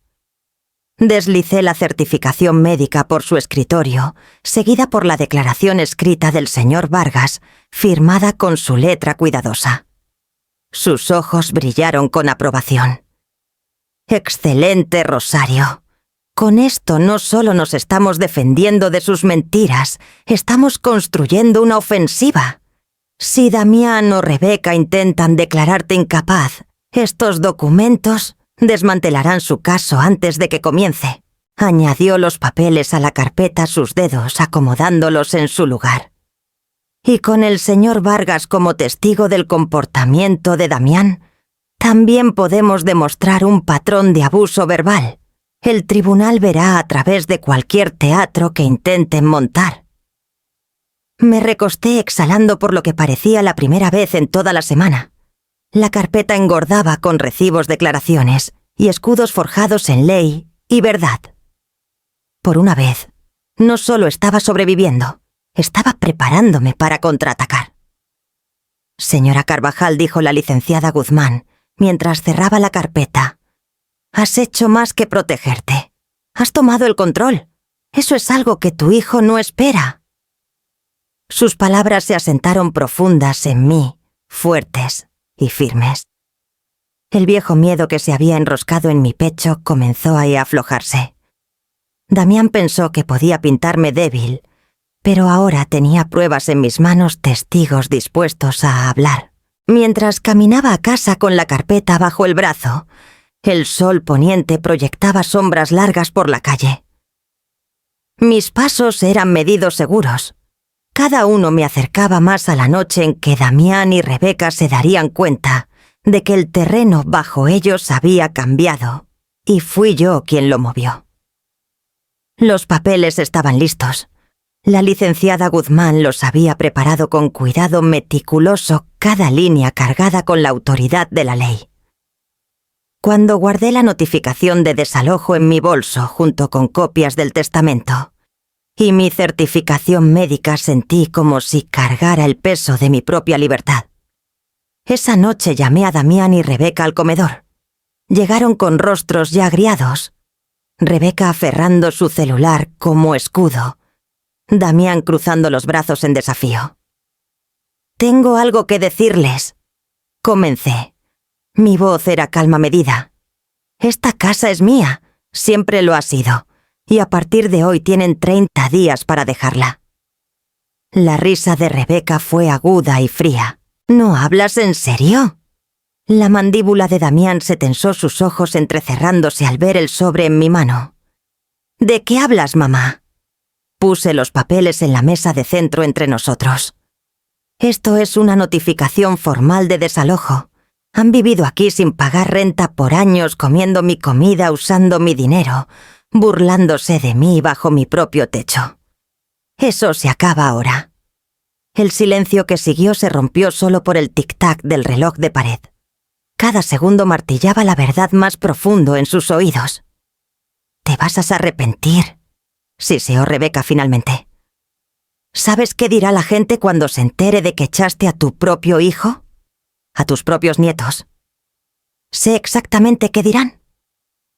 Deslicé la certificación médica por su escritorio, seguida por la declaración escrita del señor Vargas, firmada con su letra cuidadosa. Sus ojos brillaron con aprobación. «Excelente, Rosario. Con esto no solo nos estamos defendiendo de sus mentiras, estamos construyendo una ofensiva. Si Damián o Rebeca intentan declararte incapaz, estos documentos desmantelarán su caso antes de que comience». Añadió los papeles a la carpeta a sus dedos, acomodándolos en su lugar. «Y con el señor Vargas como testigo del comportamiento de Damián, también podemos demostrar un patrón de abuso verbal. El tribunal verá a través de cualquier teatro que intenten montar». Me recosté exhalando por lo que parecía la primera vez en toda la semana. La carpeta engordaba con recibos, declaraciones y escudos forjados en ley y verdad. Por una vez, no solo estaba sobreviviendo, estaba preparándome para contraatacar. «Señora Carvajal», dijo la licenciada Guzmán, mientras cerraba la carpeta, «has hecho más que protegerte. Has tomado el control. Eso es algo que tu hijo no espera». Sus palabras se asentaron profundas en mí, fuertes y firmes. El viejo miedo que se había enroscado en mi pecho comenzó a aflojarse. Damián pensó que podía pintarme débil, pero ahora tenía pruebas en mis manos, testigos dispuestos a hablar. Mientras caminaba a casa con la carpeta bajo el brazo, el sol poniente proyectaba sombras largas por la calle. Mis pasos eran medidos seguros. Cada uno me acercaba más a la noche en que Damián y Rebeca se darían cuenta de que el terreno bajo ellos había cambiado, y fui yo quien lo movió. Los papeles estaban listos. La licenciada Guzmán los había preparado con cuidado meticuloso, cada línea cargada con la autoridad de la ley. Cuando guardé la notificación de desalojo en mi bolso junto con copias del testamento y mi certificación médica, sentí como si cargara el peso de mi propia libertad. Esa noche llamé a Damián y Rebeca al comedor. Llegaron con rostros ya agriados. Rebeca aferrando su celular como escudo. Damián cruzando los brazos en desafío. «Tengo algo que decirles», comencé. Mi voz era calma medida. «Esta casa es mía, siempre lo ha sido, y a partir de hoy tienen 30 días para dejarla». La risa de Rebeca fue aguda y fría. «¿No hablas en serio?». La mandíbula de Damián se tensó, sus ojos entrecerrándose al ver el sobre en mi mano. «¿De qué hablas, mamá?». Puse los papeles en la mesa de centro entre nosotros. «Esto es una notificación formal de desalojo. Han vivido aquí sin pagar renta por años, comiendo mi comida, usando mi dinero, burlándose de mí bajo mi propio techo. Eso se acaba ahora». El silencio que siguió se rompió solo por el tic-tac del reloj de pared. Cada segundo martillaba la verdad más profundo en sus oídos. «Te vas a arrepentir», siseó Rebeca finalmente. «¿Sabes qué dirá la gente cuando se entere de que echaste a tu propio hijo? A tus propios nietos». «Sé exactamente qué dirán»,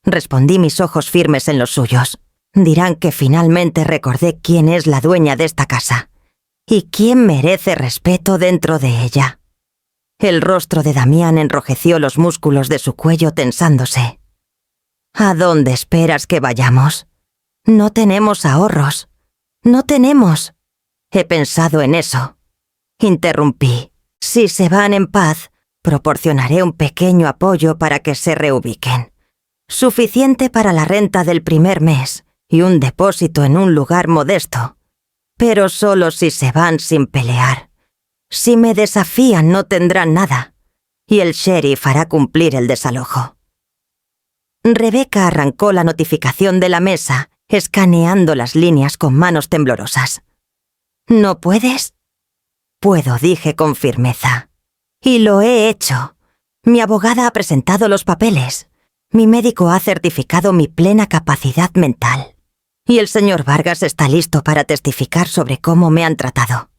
respondí, mis ojos firmes en los suyos. «Dirán que finalmente recordé quién es la dueña de esta casa y quién merece respeto dentro de ella». El rostro de Damián enrojeció, los músculos de su cuello tensándose. «¿A dónde esperas que vayamos? No tenemos ahorros. No tenemos». «He pensado en eso», interrumpí. «Si se van en paz, proporcionaré un pequeño apoyo para que se reubiquen. Suficiente para la renta del primer mes y un depósito en un lugar modesto. Pero solo si se van sin pelear. Si me desafían no tendrán nada, y el sheriff hará cumplir el desalojo». Rebeca arrancó la notificación de la mesa, escaneando las líneas con manos temblorosas. «¿No puedes?». «Puedo», dije con firmeza. «Y lo he hecho. Mi abogada ha presentado los papeles. Mi médico ha certificado mi plena capacidad mental. Y el señor Vargas está listo para testificar sobre cómo me han tratado».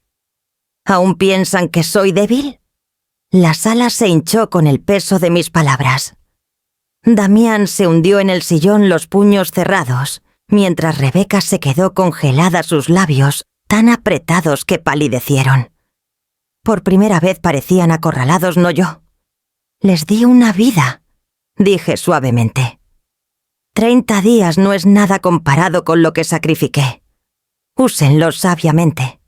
«¿Aún piensan que soy débil?». La sala se hinchó con el peso de mis palabras. Damián se hundió en el sillón, los puños cerrados, mientras Rebeca se quedó congelada, sus labios tan apretados que palidecieron. Por primera vez parecían acorralados, no yo. Les di una vida, dije suavemente. 30 días no es nada comparado con lo que sacrifiqué. Úsenlos sabiamente.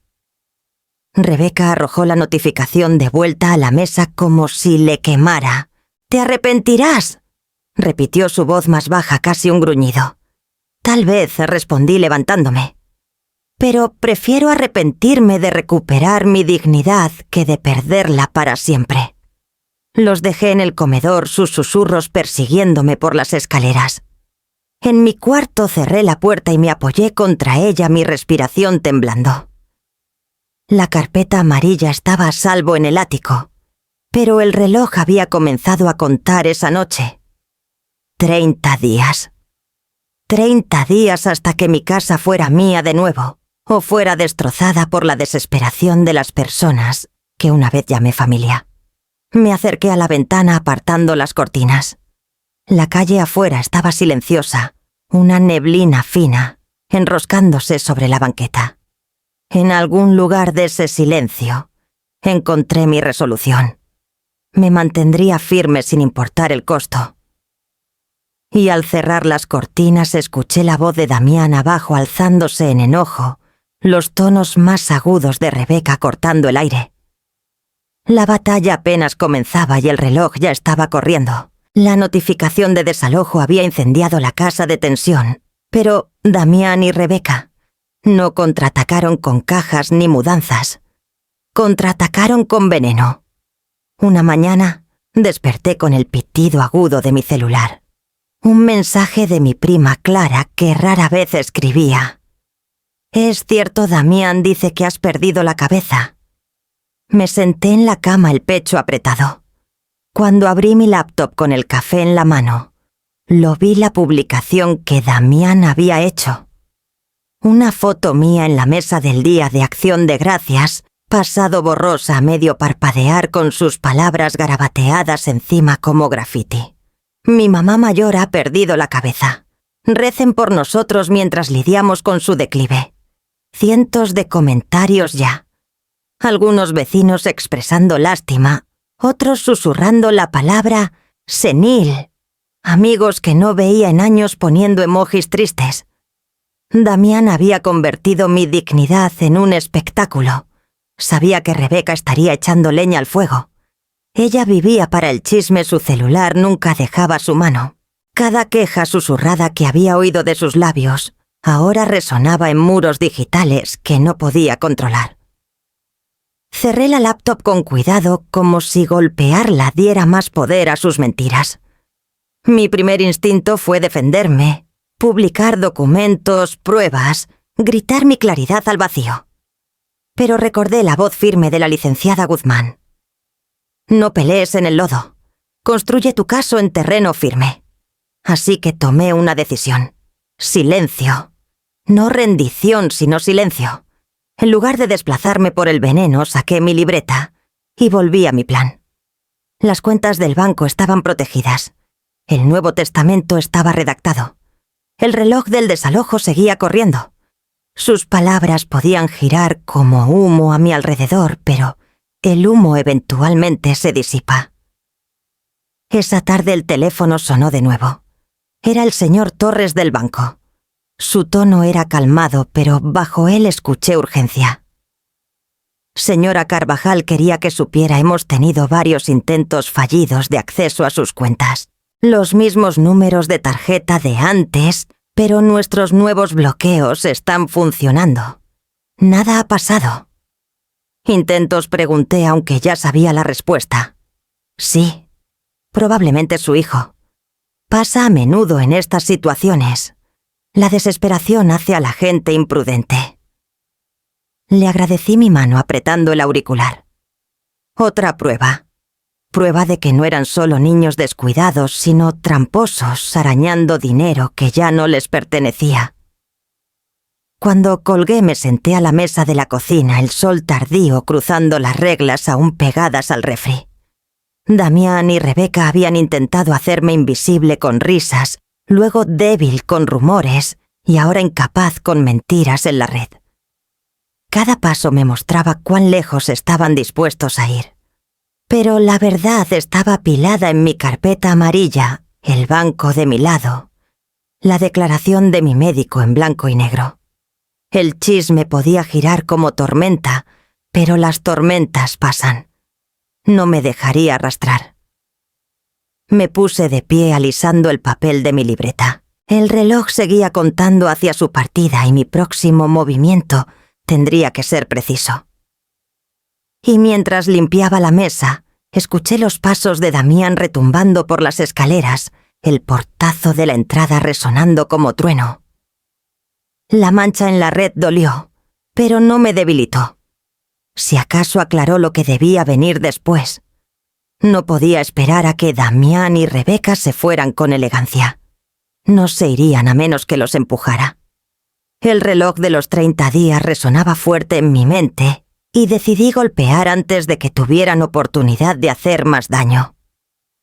Rebeca arrojó la notificación de vuelta a la mesa como si le quemara. «¡Te arrepentirás!», repitió su voz más baja, casi un gruñido. Tal vez, respondí levantándome. Pero prefiero arrepentirme de recuperar mi dignidad que de perderla para siempre. Los dejé en el comedor, sus susurros persiguiéndome por las escaleras. En mi cuarto cerré la puerta y me apoyé contra ella, mi respiración temblando. La carpeta amarilla estaba a salvo en el ático, pero el reloj había comenzado a contar esa noche. 30 días. 30 días hasta que mi casa fuera mía de nuevo, o fuera destrozada por la desesperación de las personas que una vez llamé familia. Me acerqué a la ventana apartando las cortinas. La calle afuera estaba silenciosa, una neblina fina, enroscándose sobre la banqueta. En algún lugar de ese silencio, encontré mi resolución. Me mantendría firme sin importar el costo. Y al cerrar las cortinas escuché la voz de Damián abajo alzándose en enojo, los tonos más agudos de Rebeca cortando el aire. La batalla apenas comenzaba y el reloj ya estaba corriendo. La notificación de desalojo había incendiado la casa de tensión, pero Damián y Rebeca no contraatacaron con cajas ni mudanzas. Contraatacaron con veneno. Una mañana desperté con el pitido agudo de mi celular. Un mensaje de mi prima Clara que rara vez escribía. «Es cierto, Damián dice que has perdido la cabeza». Me senté en la cama, el pecho apretado. Cuando abrí mi laptop con el café en la mano, lo vi la publicación que Damián había hecho. Una foto mía en la mesa del Día de Acción de Gracias, pasado borrosa a medio parpadear con sus palabras garabateadas encima como grafiti. «Mi mamá mayor ha perdido la cabeza. Recen por nosotros mientras lidiamos con su declive». Cientos de comentarios ya. Algunos vecinos expresando lástima, otros susurrando la palabra senil. Amigos que no veía en años poniendo emojis tristes. Damián había convertido mi dignidad en un espectáculo. Sabía que Rebeca estaría echando leña al fuego. Ella vivía para el chisme, su celular nunca dejaba su mano. Cada queja susurrada que había oído de sus labios ahora resonaba en muros digitales que no podía controlar. Cerré la laptop con cuidado, como si golpearla diera más poder a sus mentiras. Mi primer instinto fue defenderme, publicar documentos, pruebas, gritar mi claridad al vacío. Pero recordé la voz firme de la licenciada Guzmán. «No pelees en el lodo. Construye tu caso en terreno firme». Así que tomé una decisión. Silencio. No rendición, sino silencio. En lugar de desplazarme por el veneno, saqué mi libreta y volví a mi plan. Las cuentas del banco estaban protegidas. El Nuevo Testamento estaba redactado. El reloj del desalojo seguía corriendo. Sus palabras podían girar como humo a mi alrededor, pero el humo eventualmente se disipa. Esa tarde el teléfono sonó de nuevo. Era el señor Torres del banco. Su tono era calmado, pero bajo él escuché urgencia. «Señora Carvajal, quería que supiera, hemos tenido varios intentos fallidos de acceso a sus cuentas. Los mismos números de tarjeta de antes, pero nuestros nuevos bloqueos están funcionando. Nada ha pasado». «¿Intentos?», pregunté, aunque ya sabía la respuesta. «Sí, probablemente su hijo. Pasa a menudo en estas situaciones. La desesperación hace a la gente imprudente». Le agradecí mi mano apretando el auricular. Otra prueba. Prueba de que no eran solo niños descuidados, sino tramposos, arañando dinero que ya no les pertenecía. Cuando colgué me senté a la mesa de la cocina, el sol tardío cruzando las reglas aún pegadas al refri. Damián y Rebeca habían intentado hacerme invisible con risas, luego débil con rumores y ahora incapaz con mentiras en la red. Cada paso me mostraba cuán lejos estaban dispuestos a ir. Pero la verdad estaba apilada en mi carpeta amarilla, el banco de mi lado, la declaración de mi médico en blanco y negro. El chisme podía girar como tormenta, pero las tormentas pasan. No me dejaría arrastrar. Me puse de pie alisando el papel de mi libreta. El reloj seguía contando hacia su partida y mi próximo movimiento tendría que ser preciso. Y mientras limpiaba la mesa, escuché los pasos de Damián retumbando por las escaleras, el portazo de la entrada resonando como trueno. La mancha en la red dolió, pero no me debilitó. Si acaso aclaró lo que debía venir después. No podía esperar a que Damián y Rebeca se fueran con elegancia. No se irían a menos que los empujara. El reloj de los 30 días resonaba fuerte en mi mente y decidí golpear antes de que tuvieran oportunidad de hacer más daño.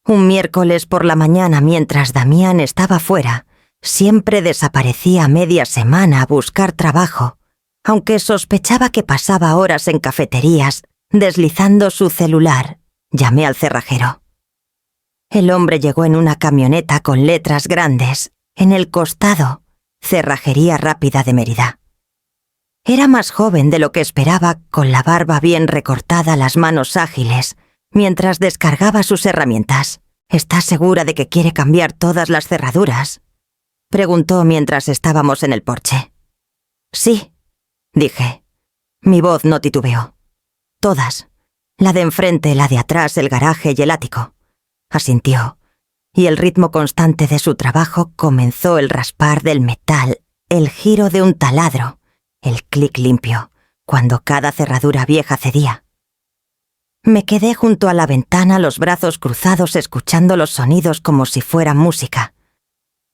Un miércoles por la mañana, mientras Damián estaba fuera, siempre desaparecía media semana a buscar trabajo, aunque sospechaba que pasaba horas en cafeterías, deslizando su celular. Llamé al cerrajero. El hombre llegó en una camioneta con letras grandes, en el costado, Cerrajería Rápida de Mérida. Era más joven de lo que esperaba, con la barba bien recortada, las manos ágiles, mientras descargaba sus herramientas. ¿Estás segura de que quiere cambiar todas las cerraduras?, preguntó mientras estábamos en el porche. Sí, dije. Mi voz no titubeó. Todas. La de enfrente, la de atrás, el garaje y el ático. Asintió, y el ritmo constante de su trabajo comenzó el raspar del metal, el giro de un taladro, el clic limpio, cuando cada cerradura vieja cedía. Me quedé junto a la ventana, los brazos cruzados, escuchando los sonidos como si fuera música.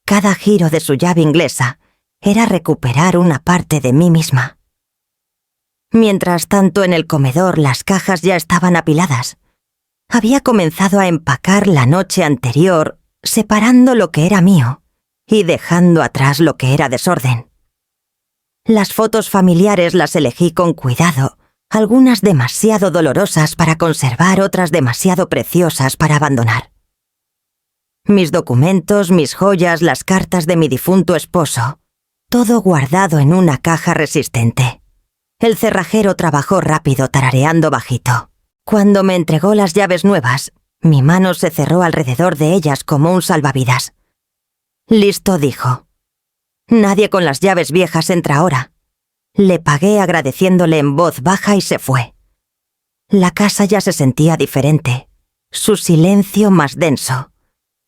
Cada giro de su llave inglesa era recuperar una parte de mí misma. Mientras tanto, en el comedor las cajas ya estaban apiladas. Había comenzado a empacar la noche anterior, separando lo que era mío y dejando atrás lo que era desorden. Las fotos familiares las elegí con cuidado, algunas demasiado dolorosas para conservar, otras demasiado preciosas para abandonar. Mis documentos, mis joyas, las cartas de mi difunto esposo, todo guardado en una caja resistente. El cerrajero trabajó rápido, tarareando bajito. Cuando me entregó las llaves nuevas, mi mano se cerró alrededor de ellas como un salvavidas. Listo, dijo. Nadie con las llaves viejas entra ahora. Le pagué agradeciéndole en voz baja y se fue. La casa ya se sentía diferente, su silencio más denso,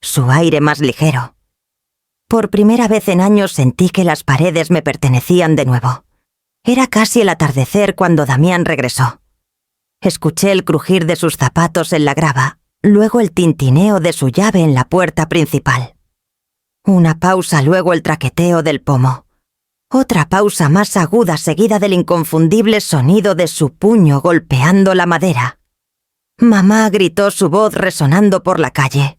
su aire más ligero. Por primera vez en años sentí que las paredes me pertenecían de nuevo. Era casi el atardecer cuando Damián regresó. Escuché el crujir de sus zapatos en la grava, luego el tintineo de su llave en la puerta principal. Una pausa, luego el traqueteo del pomo. Otra pausa más aguda seguida del inconfundible sonido de su puño golpeando la madera. Mamá gritó, su voz resonando por la calle.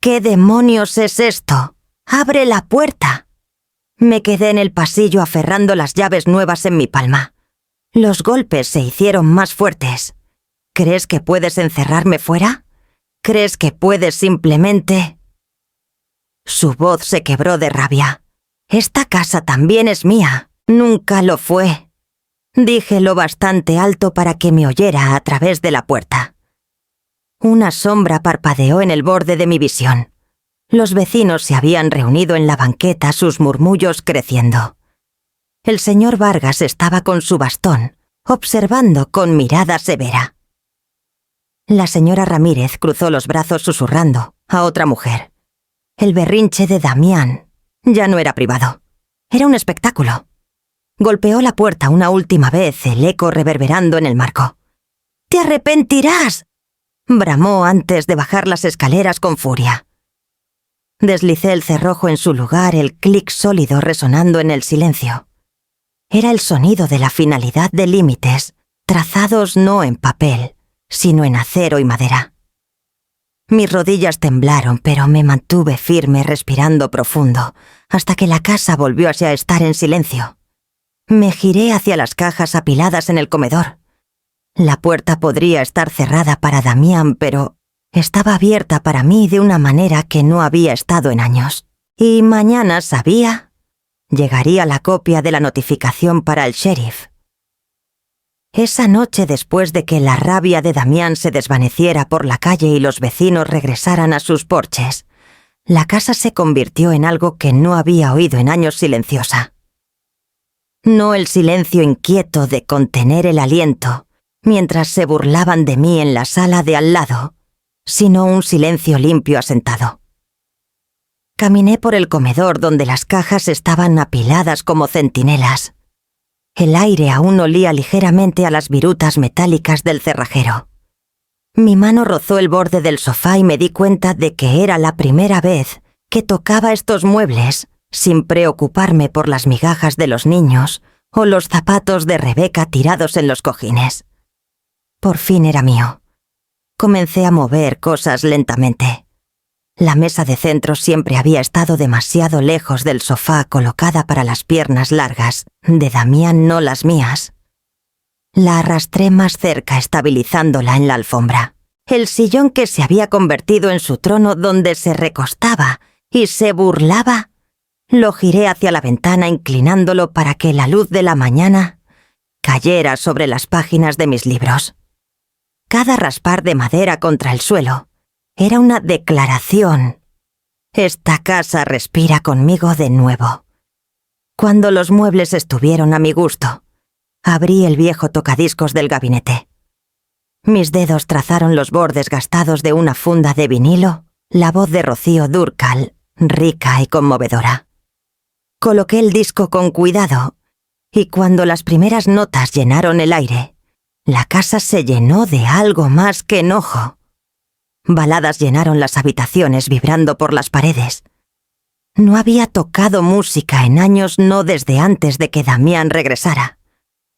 ¿Qué demonios es esto? ¡Abre la puerta! Me quedé en el pasillo aferrando las llaves nuevas en mi palma. Los golpes se hicieron más fuertes. ¿Crees que puedes encerrarme fuera? ¿Crees que puedes simplemente...? Su voz se quebró de rabia. Esta casa también es mía. Nunca lo fue. Dije lo bastante alto para que me oyera a través de la puerta. Una sombra parpadeó en el borde de mi visión. Los vecinos se habían reunido en la banqueta, sus murmullos creciendo. El señor Vargas estaba con su bastón, observando con mirada severa. La señora Ramírez cruzó los brazos susurrando a otra mujer. El berrinche de Damián ya no era privado. Era un espectáculo. Golpeó la puerta una última vez, el eco reverberando en el marco. «¡Te arrepentirás!», bramó antes de bajar las escaleras con furia. Deslicé el cerrojo en su lugar, el clic sólido resonando en el silencio. Era el sonido de la finalidad de límites, trazados no en papel, sino en acero y madera. Mis rodillas temblaron, pero me mantuve firme respirando profundo, hasta que la casa volvió a estar en silencio. Me giré hacia las cajas apiladas en el comedor. La puerta podría estar cerrada para Damián, pero estaba abierta para mí de una manera que no había estado en años. Y mañana, sabía, llegaría la copia de la notificación para el sheriff. Esa noche, después de que la rabia de Damián se desvaneciera por la calle y los vecinos regresaran a sus porches, la casa se convirtió en algo que no había oído en años silenciosa. No el silencio inquieto de contener el aliento mientras se burlaban de mí en la sala de al lado, sino un silencio limpio asentado. Caminé por el comedor donde las cajas estaban apiladas como centinelas. El aire aún olía ligeramente a las virutas metálicas del cerrajero. Mi mano rozó el borde del sofá y me di cuenta de que era la primera vez que tocaba estos muebles sin preocuparme por las migajas de los niños o los zapatos de Rebeca tirados en los cojines. Por fin era mío. Comencé a mover cosas lentamente. La mesa de centro siempre había estado demasiado lejos del sofá colocada para las piernas largas de Damián, no las mías. La arrastré más cerca, estabilizándola en la alfombra. El sillón que se había convertido en su trono donde se recostaba y se burlaba, lo giré hacia la ventana inclinándolo para que la luz de la mañana cayera sobre las páginas de mis libros. Cada raspar de madera contra el suelo era una declaración. Esta casa respira conmigo de nuevo. Cuando los muebles estuvieron a mi gusto, abrí el viejo tocadiscos del gabinete. Mis dedos trazaron los bordes gastados de una funda de vinilo, la voz de Rocío Dúrcal, rica y conmovedora. Coloqué el disco con cuidado, y cuando las primeras notas llenaron el aire, la casa se llenó de algo más que enojo. Baladas llenaron las habitaciones vibrando por las paredes. No había tocado música en años, no desde antes de que Damián regresara.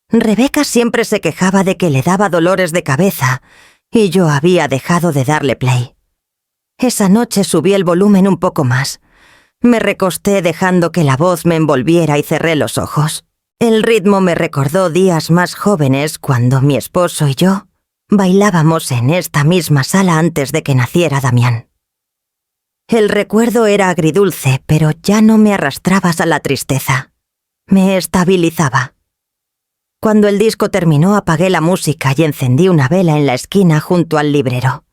Rebeca siempre se quejaba de que le daba dolores de cabeza y yo había dejado de darle play. Esa noche subí el volumen un poco más. Me recosté dejando que la voz me envolviera y cerré los ojos. El ritmo me recordó días más jóvenes cuando mi esposo y yo bailábamos en esta misma sala antes de que naciera Damián. El recuerdo era agridulce, pero ya no me arrastrabas a la tristeza. Me estabilizaba. Cuando el disco terminó, apagué la música y encendí una vela en la esquina junto al librero.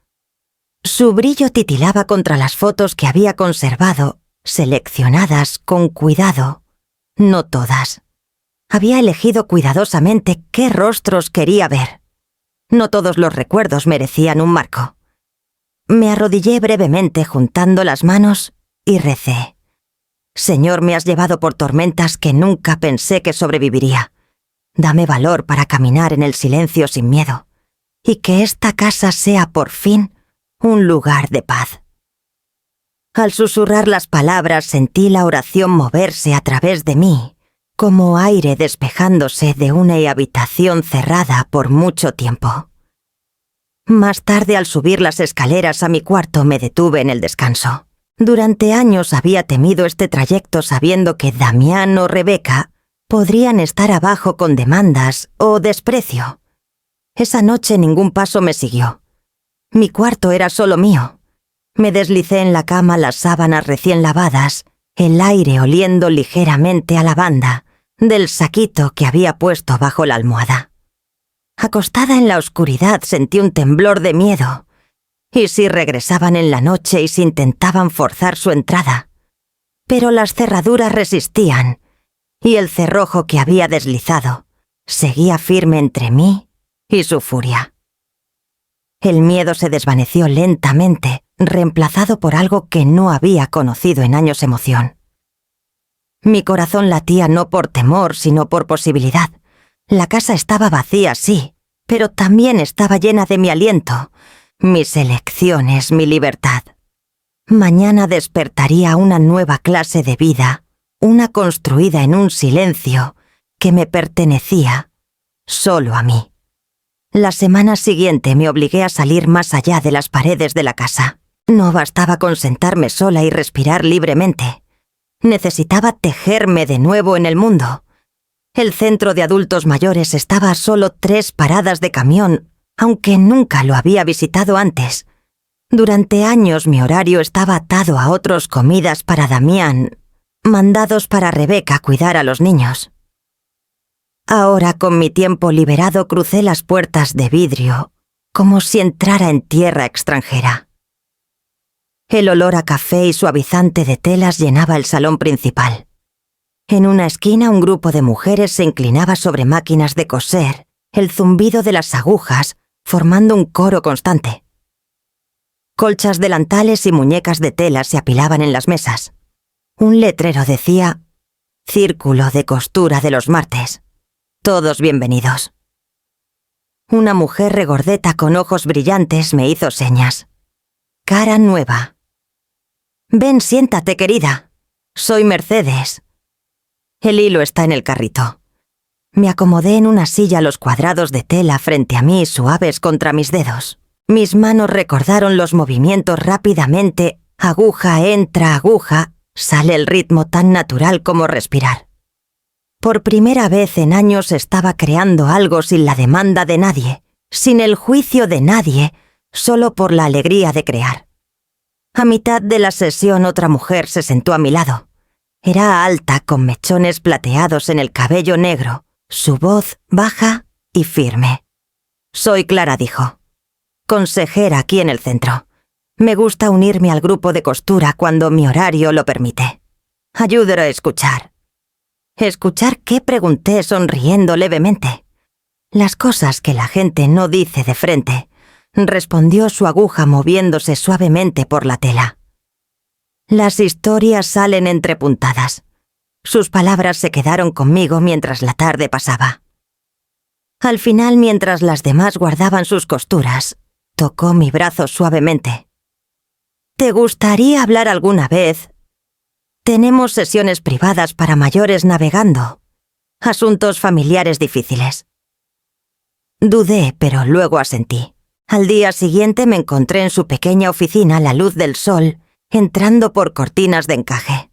Su brillo titilaba contra las fotos que había conservado, seleccionadas con cuidado. No todas. Había elegido cuidadosamente qué rostros quería ver. No todos los recuerdos merecían un marco. Me arrodillé brevemente juntando las manos y recé. Señor, me has llevado por tormentas que nunca pensé que sobreviviría. Dame valor para caminar en el silencio sin miedo, y que esta casa sea por fin un lugar de paz. Al susurrar las palabras sentí la oración moverse a través de mí, como aire despejándose de una habitación cerrada por mucho tiempo. Más tarde, al subir las escaleras a mi cuarto, me detuve en el descanso. Durante años había temido este trayecto sabiendo que Damián o Rebeca podrían estar abajo con demandas o desprecio. Esa noche ningún paso me siguió. Mi cuarto era solo mío. Me deslicé en la cama, las sábanas recién lavadas, el aire oliendo ligeramente a lavanda del saquito que había puesto bajo la almohada. Acostada en la oscuridad sentí un temblor de miedo. ¿Y si regresaban en la noche y si intentaban forzar su entrada? Pero las cerraduras resistían, y el cerrojo que había deslizado seguía firme entre mí y su furia. El miedo se desvaneció lentamente, reemplazado por algo que no había conocido en años: emoción. Mi corazón latía no por temor, sino por posibilidad. La casa estaba vacía, sí, pero también estaba llena de mi aliento, mis elecciones, mi libertad. Mañana despertaría una nueva clase de vida, una construida en un silencio que me pertenecía solo a mí. La semana siguiente me obligué a salir más allá de las paredes de la casa. No bastaba con sentarme sola y respirar libremente. Necesitaba tejerme de nuevo en el mundo. El centro de adultos mayores estaba a solo 3 paradas de camión, aunque nunca lo había visitado antes. Durante años mi horario estaba atado a otras comidas para Damián, mandados para Rebeca cuidar a los niños. Ahora, con mi tiempo liberado, crucé las puertas de vidrio, como si entrara en tierra extranjera. El olor a café y suavizante de telas llenaba el salón principal. En una esquina un grupo de mujeres se inclinaba sobre máquinas de coser, el zumbido de las agujas formando un coro constante. Colchas, delantales y muñecas de tela se apilaban en las mesas. Un letrero decía: Círculo de costura de los martes. Todos bienvenidos. Una mujer regordeta con ojos brillantes me hizo señas. Cara nueva. Ven, siéntate, querida. Soy Mercedes. El hilo está en el carrito. Me acomodé en una silla a los cuadrados de tela frente a mí, suaves contra mis dedos. Mis manos recordaron los movimientos rápidamente. Aguja entra aguja, sale el ritmo tan natural como respirar. Por primera vez en años estaba creando algo sin la demanda de nadie, sin el juicio de nadie, solo por la alegría de crear. A mitad de la sesión otra mujer se sentó a mi lado. Era alta, con mechones plateados en el cabello negro, su voz baja y firme. Soy Clara, dijo. Consejera aquí en el centro. Me gusta unirme al grupo de costura cuando mi horario lo permite. Ayúdame a escuchar. ¿Escuchar qué?, pregunté sonriendo levemente. Las cosas que la gente no dice de frente, respondió su aguja moviéndose suavemente por la tela. Las historias salen entrepuntadas. Sus palabras se quedaron conmigo mientras la tarde pasaba. Al final, mientras las demás guardaban sus costuras, tocó mi brazo suavemente. ¿Te gustaría hablar alguna vez? Tenemos sesiones privadas para mayores navegando. Asuntos familiares difíciles. Dudé, pero luego asentí. Al día siguiente me encontré en su pequeña oficina a la luz del sol, entrando por cortinas de encaje.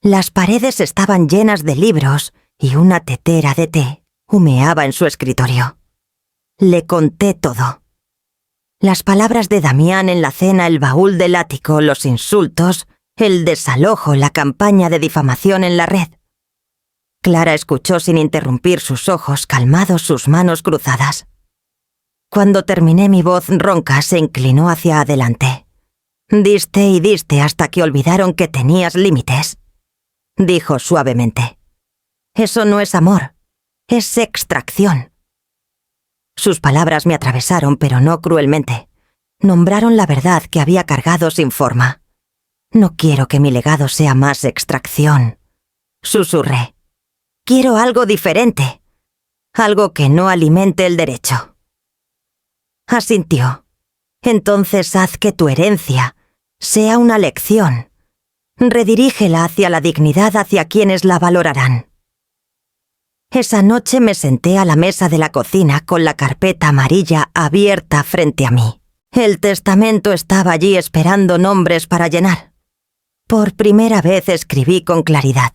Las paredes estaban llenas de libros y una tetera de té humeaba en su escritorio. Le conté todo. Las palabras de Damián en la cena, el baúl del ático, los insultos, el desalojo, la campaña de difamación en la red. Clara escuchó sin interrumpir, sus ojos calmados, sus manos cruzadas. Cuando terminé, mi voz ronca se inclinó hacia adelante. Diste y diste hasta que olvidaron que tenías límites, dijo suavemente. Eso no es amor, es extracción. Sus palabras me atravesaron, pero no cruelmente. Nombraron la verdad que había cargado sin forma. No quiero que mi legado sea más extracción, susurré. Quiero algo diferente, algo que no alimente el derecho. Asintió. Entonces haz que tu herencia sea una lección. Redirígela hacia la dignidad, hacia quienes la valorarán. Esa noche me senté a la mesa de la cocina con la carpeta amarilla abierta frente a mí. El testamento estaba allí esperando nombres para llenar. Por primera vez escribí con claridad.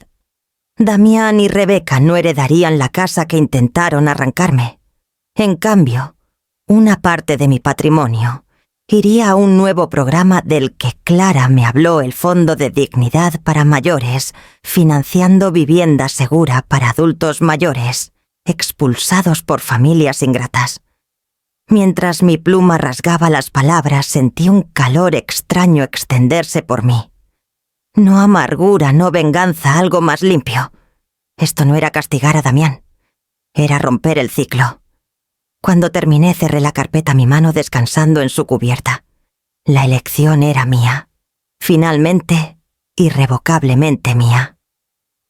Damián y Rebeca no heredarían la casa que intentaron arrancarme. En cambio, una parte de mi patrimonio iría a un nuevo programa del que Clara me habló, el Fondo de Dignidad para Mayores, financiando vivienda segura para adultos mayores, expulsados por familias ingratas. Mientras mi pluma rasgaba las palabras, sentí un calor extraño extenderse por mí. No amargura, no venganza, algo más limpio. Esto no era castigar a Damián, era romper el ciclo. Cuando terminé, cerré la carpeta, mi mano descansando en su cubierta. La elección era mía. Finalmente, irrevocablemente mía.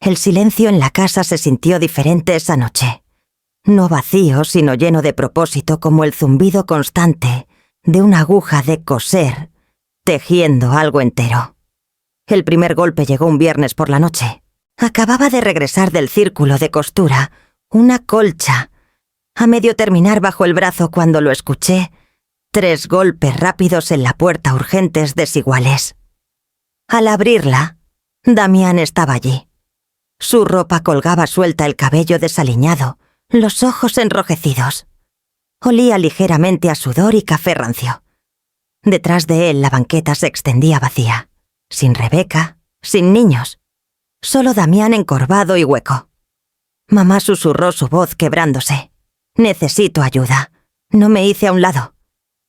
El silencio en la casa se sintió diferente esa noche. No vacío, sino lleno de propósito, como el zumbido constante de una aguja de coser, tejiendo algo entero. El primer golpe llegó un viernes por la noche. Acababa de regresar del círculo de costura, una colcha, a medio terminar bajo el brazo cuando lo escuché, 3 golpes rápidos en la puerta urgentes desiguales. Al abrirla, Damián estaba allí. Su ropa colgaba suelta, el cabello desaliñado, los ojos enrojecidos. Olía ligeramente a sudor y café rancio. Detrás de él la banqueta se extendía vacía, sin Rebeca, sin niños. Solo Damián encorvado y hueco. Mamá susurró, su voz quebrándose. «Necesito ayuda». No me hice a un lado.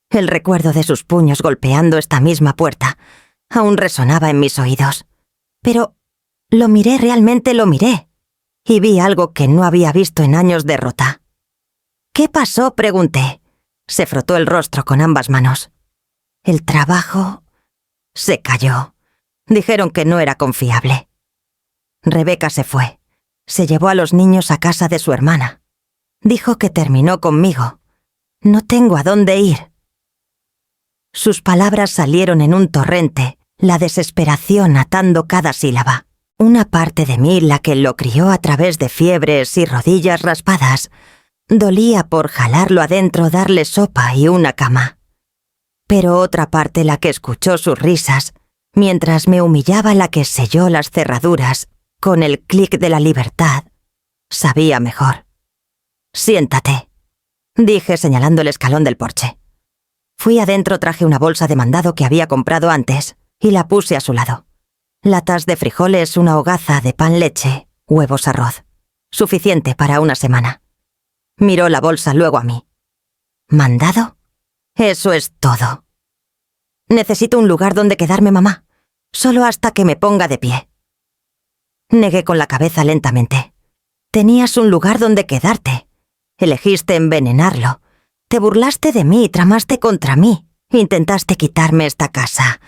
El recuerdo de sus puños golpeando esta misma puerta aún resonaba en mis oídos. Pero lo miré, realmente lo miré, y vi algo que no había visto en años de Rota. «¿Qué pasó?», pregunté. Se frotó el rostro con ambas manos. «El trabajo...» Se calló. Dijeron que no era confiable. Rebeca se fue. Se llevó a los niños a casa de su hermana. Dijo que terminó conmigo. No tengo a dónde ir. Sus palabras salieron en un torrente, la desesperación atando cada sílaba. Una parte de mí, la que lo crió a través de fiebres y rodillas raspadas, dolía por jalarlo adentro, darle sopa y una cama. Pero otra parte, la que escuchó sus risas, mientras me humillaba, la que selló las cerraduras con el clic de la libertad, sabía mejor. «Siéntate», dije señalando el escalón del porche. Fui adentro, traje una bolsa de mandado que había comprado antes y la puse a su lado. Latas de frijoles, una hogaza de pan, leche, huevos, arroz. Suficiente para una semana. Miró la bolsa, luego a mí. «¿Mandado? Eso es todo». «Necesito un lugar donde quedarme, mamá. Solo hasta que me ponga de pie». Negué con la cabeza lentamente. «Tenías un lugar donde quedarte. Elegiste envenenarlo. Te burlaste de mí, tramaste contra mí. Intentaste quitarme esta casa.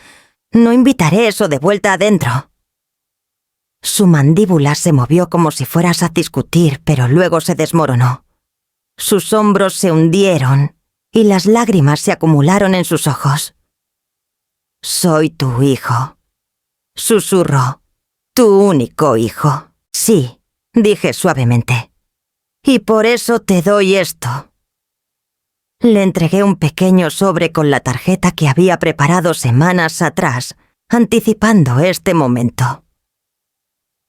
No invitaré eso de vuelta adentro». Su mandíbula se movió como si fueras a discutir, pero luego se desmoronó. Sus hombros se hundieron y las lágrimas se acumularon en sus ojos. «Soy tu hijo», susurró. «Tu único hijo». «Sí», dije suavemente. «Y por eso te doy esto». Le entregué un pequeño sobre con la tarjeta que había preparado semanas atrás, anticipando este momento.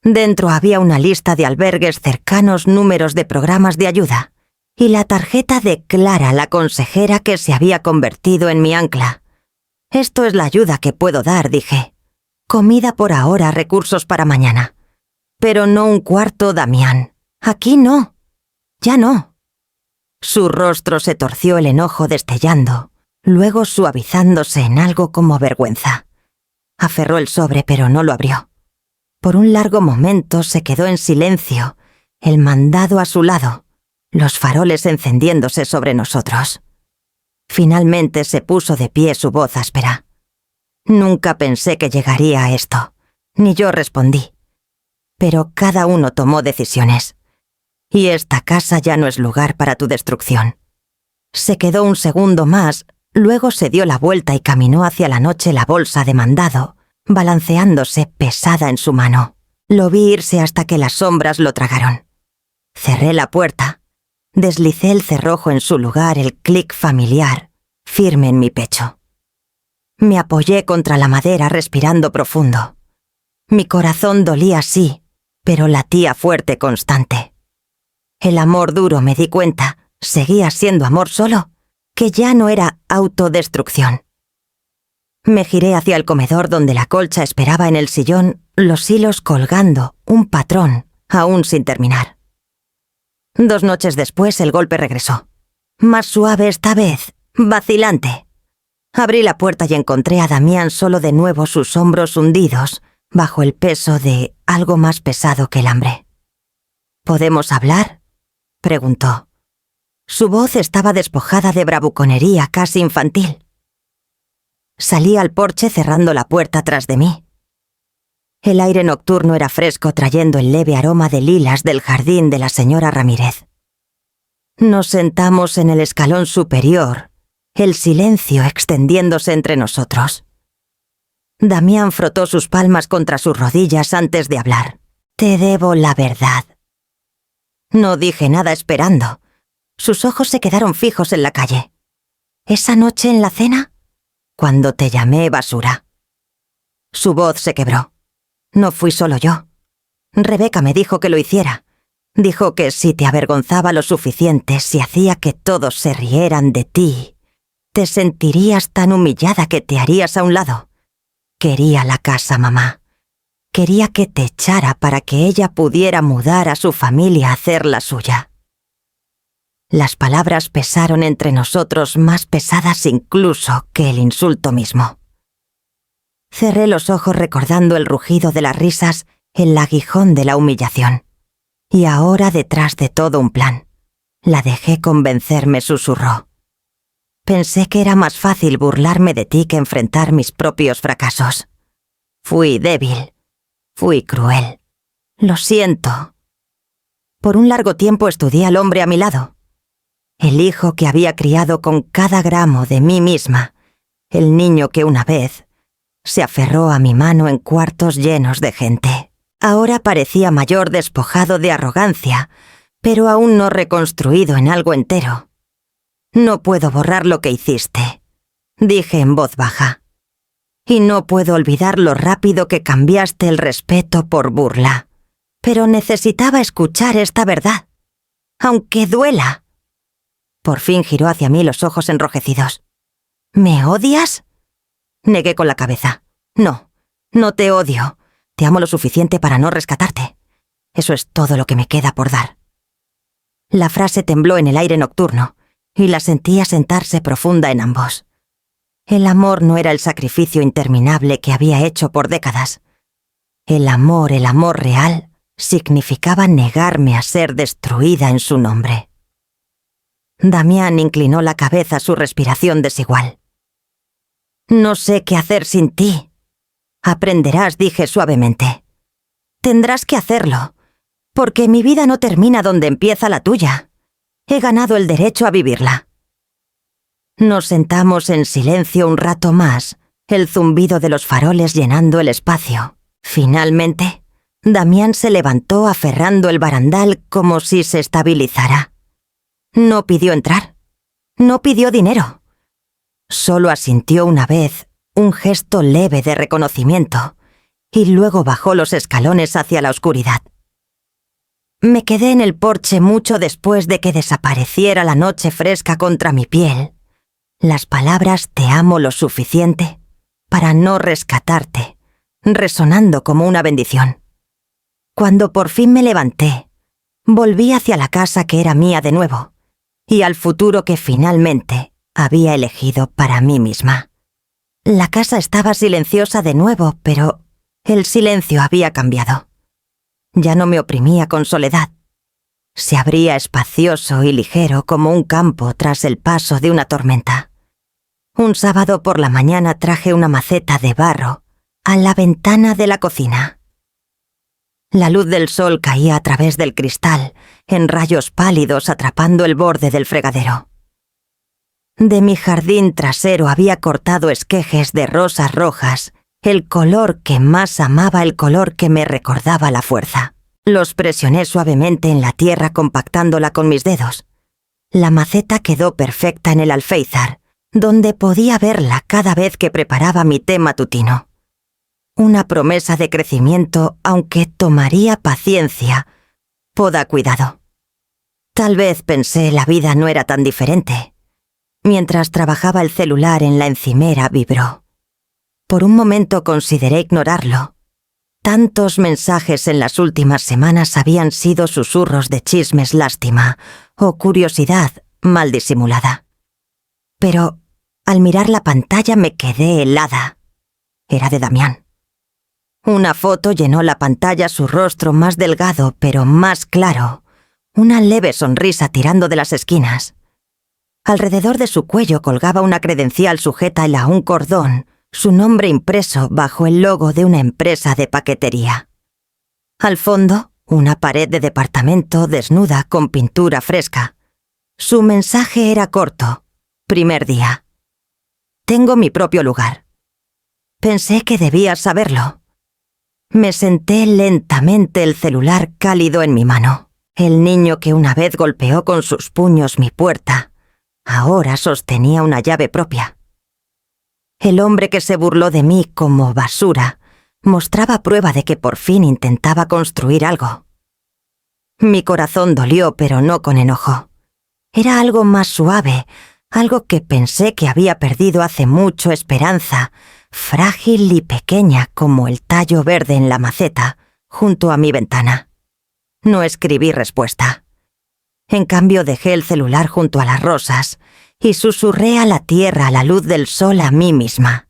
Dentro había una lista de albergues cercanos, números de programas de ayuda, y la tarjeta de Clara, la consejera que se había convertido en mi ancla. «Esto es la ayuda que puedo dar», dije. «Comida por ahora, recursos para mañana. Pero no un cuarto, Damián. Aquí no. Ya no». Su rostro se torció, el enojo destellando, luego suavizándose en algo como vergüenza. Aferró el sobre, pero no lo abrió. Por un largo momento se quedó en silencio, el mandado a su lado, los faroles encendiéndose sobre nosotros. Finalmente se puso de pie, su voz áspera. «Nunca pensé que llegaría a esto», ni yo respondí. «Pero cada uno tomó decisiones. Y esta casa ya no es lugar para tu destrucción». Se quedó un segundo más, luego se dio la vuelta y caminó hacia la noche, la bolsa de mandado, balanceándose pesada en su mano. Lo vi irse hasta que las sombras lo tragaron. Cerré la puerta, deslicé el cerrojo en su lugar, el clic familiar, firme en mi pecho. Me apoyé contra la madera, respirando profundo. Mi corazón dolía, sí, pero latía fuerte, constante. El amor duro, me di cuenta, seguía siendo amor solo, que ya no era autodestrucción. Me giré hacia el comedor, donde la colcha esperaba en el sillón, los hilos colgando, un patrón, aún sin terminar. 2 noches después el golpe regresó. Más suave esta vez, vacilante. Abrí la puerta y encontré a Damián solo, de nuevo, sus hombros hundidos, bajo el peso de algo más pesado que el hambre. «¿Podemos hablar?», preguntó. Su voz estaba despojada de bravuconería, casi infantil. Salí al porche, cerrando la puerta tras de mí. El aire nocturno era fresco, trayendo el leve aroma de lilas del jardín de la señora Ramírez. Nos sentamos en el escalón superior, el silencio extendiéndose entre nosotros. Damián frotó sus palmas contra sus rodillas antes de hablar. «Te debo la verdad». No dije nada, esperando. Sus ojos se quedaron fijos en la calle. Esa noche en la cena, cuando te llamé basura. Su voz se quebró. No fui solo yo. Rebeca me dijo que lo hiciera. Dijo que si te avergonzaba lo suficiente, si hacía que todos se rieran de ti, te sentirías tan humillada que te harías a un lado. Quería la casa, mamá. Quería que te echara para que ella pudiera mudar a su familia a hacer la suya. Las palabras pesaron entre nosotros más pesadas incluso que el insulto mismo. Cerré los ojos recordando el rugido de las risas, el aguijón de la humillación. Y ahora detrás de todo un plan. La dejé convencerme, susurró. Pensé que era más fácil burlarme de ti que enfrentar mis propios fracasos. Fui débil. Fui cruel. Lo siento. Por un largo tiempo estudié al hombre a mi lado. El hijo que había criado con cada gramo de mí misma. El niño que una vez se aferró a mi mano en cuartos llenos de gente. Ahora parecía mayor, despojado de arrogancia, pero aún no reconstruido en algo entero. No puedo borrar lo que hiciste, dije en voz baja. Y no puedo olvidar lo rápido que cambiaste el respeto por burla. Pero necesitaba escuchar esta verdad, aunque duela. Por fin giró hacia mí los ojos enrojecidos. ¿Me odias? Negué con la cabeza. No, no te odio. Te amo lo suficiente para no rescatarte. Eso es todo lo que me queda por dar. La frase tembló en el aire nocturno, y la sentía sentarse profunda en ambos. El amor no era el sacrificio interminable que había hecho por décadas. El amor real, significaba negarme a ser destruida en su nombre. Damián inclinó la cabeza, su respiración desigual. No sé qué hacer sin ti. Aprenderás, dije suavemente. Tendrás que hacerlo, porque mi vida no termina donde empieza la tuya. He ganado el derecho a vivirla. Nos sentamos en silencio un rato más, el zumbido de los faroles llenando el espacio. Finalmente, Damián se levantó aferrando el barandal como si se estabilizara. No pidió entrar. No pidió dinero. Solo asintió una vez, un gesto leve de reconocimiento, y luego bajó los escalones hacia la oscuridad. Me quedé en el porche mucho después de que desapareciera la noche fresca contra mi piel. Las palabras «te amo» lo suficiente para no rescatarte, resonando como una bendición. Cuando por fin me levanté, volví hacia la casa que era mía de nuevo, y al futuro que finalmente había elegido para mí misma. La casa estaba silenciosa de nuevo, pero el silencio había cambiado. Ya no me oprimía con soledad. Se abría espacioso y ligero como un campo tras el paso de una tormenta. Un sábado por la mañana traje una maceta de barro a la ventana de la cocina. La luz del sol caía a través del cristal, en rayos pálidos atrapando el borde del fregadero. De mi jardín trasero había cortado esquejes de rosas rojas, el color que más amaba, el color que me recordaba la fuerza. Los presioné suavemente en la tierra compactándola con mis dedos. La maceta quedó perfecta en el alféizar, donde podía verla cada vez que preparaba mi té matutino. Una promesa de crecimiento, aunque tomaría paciencia, poda cuidado. Tal vez pensé la vida no era tan diferente. Mientras trabajaba el celular en la encimera vibró. Por un momento consideré ignorarlo. Tantos mensajes en las últimas semanas habían sido susurros de chismes lástima o curiosidad mal disimulada. Pero al mirar la pantalla me quedé helada. Era de Damián. Una foto llenó la pantalla, su rostro más delgado pero más claro, una leve sonrisa tirando de las esquinas. Alrededor de su cuello colgaba una credencial sujeta a un cordón, su nombre impreso bajo el logo de una empresa de paquetería. Al fondo, una pared de departamento desnuda con pintura fresca. Su mensaje era corto. Primer día. Tengo mi propio lugar. Pensé que debías saberlo. Me senté lentamente, el celular cálido en mi mano. El niño que una vez golpeó con sus puños mi puerta Ahora sostenía una llave propia. El hombre que se burló de mí como basura mostraba prueba de que por fin intentaba construir algo. Mi corazón dolió, pero no con enojo. Era algo más suave, algo que pensé que había perdido hace mucho esperanza, frágil y pequeña como el tallo verde en la maceta, junto a mi ventana. No escribí respuesta. En cambio dejé el celular junto a las rosas y susurré a la tierra a la luz del sol a mí misma.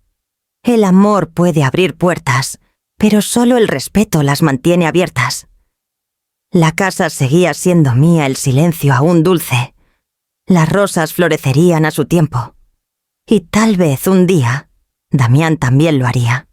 El amor puede abrir puertas, pero solo el respeto las mantiene abiertas. La casa seguía siendo mía, el silencio aún dulce. Las rosas florecerían a su tiempo. Y tal vez un día, Damián también lo haría.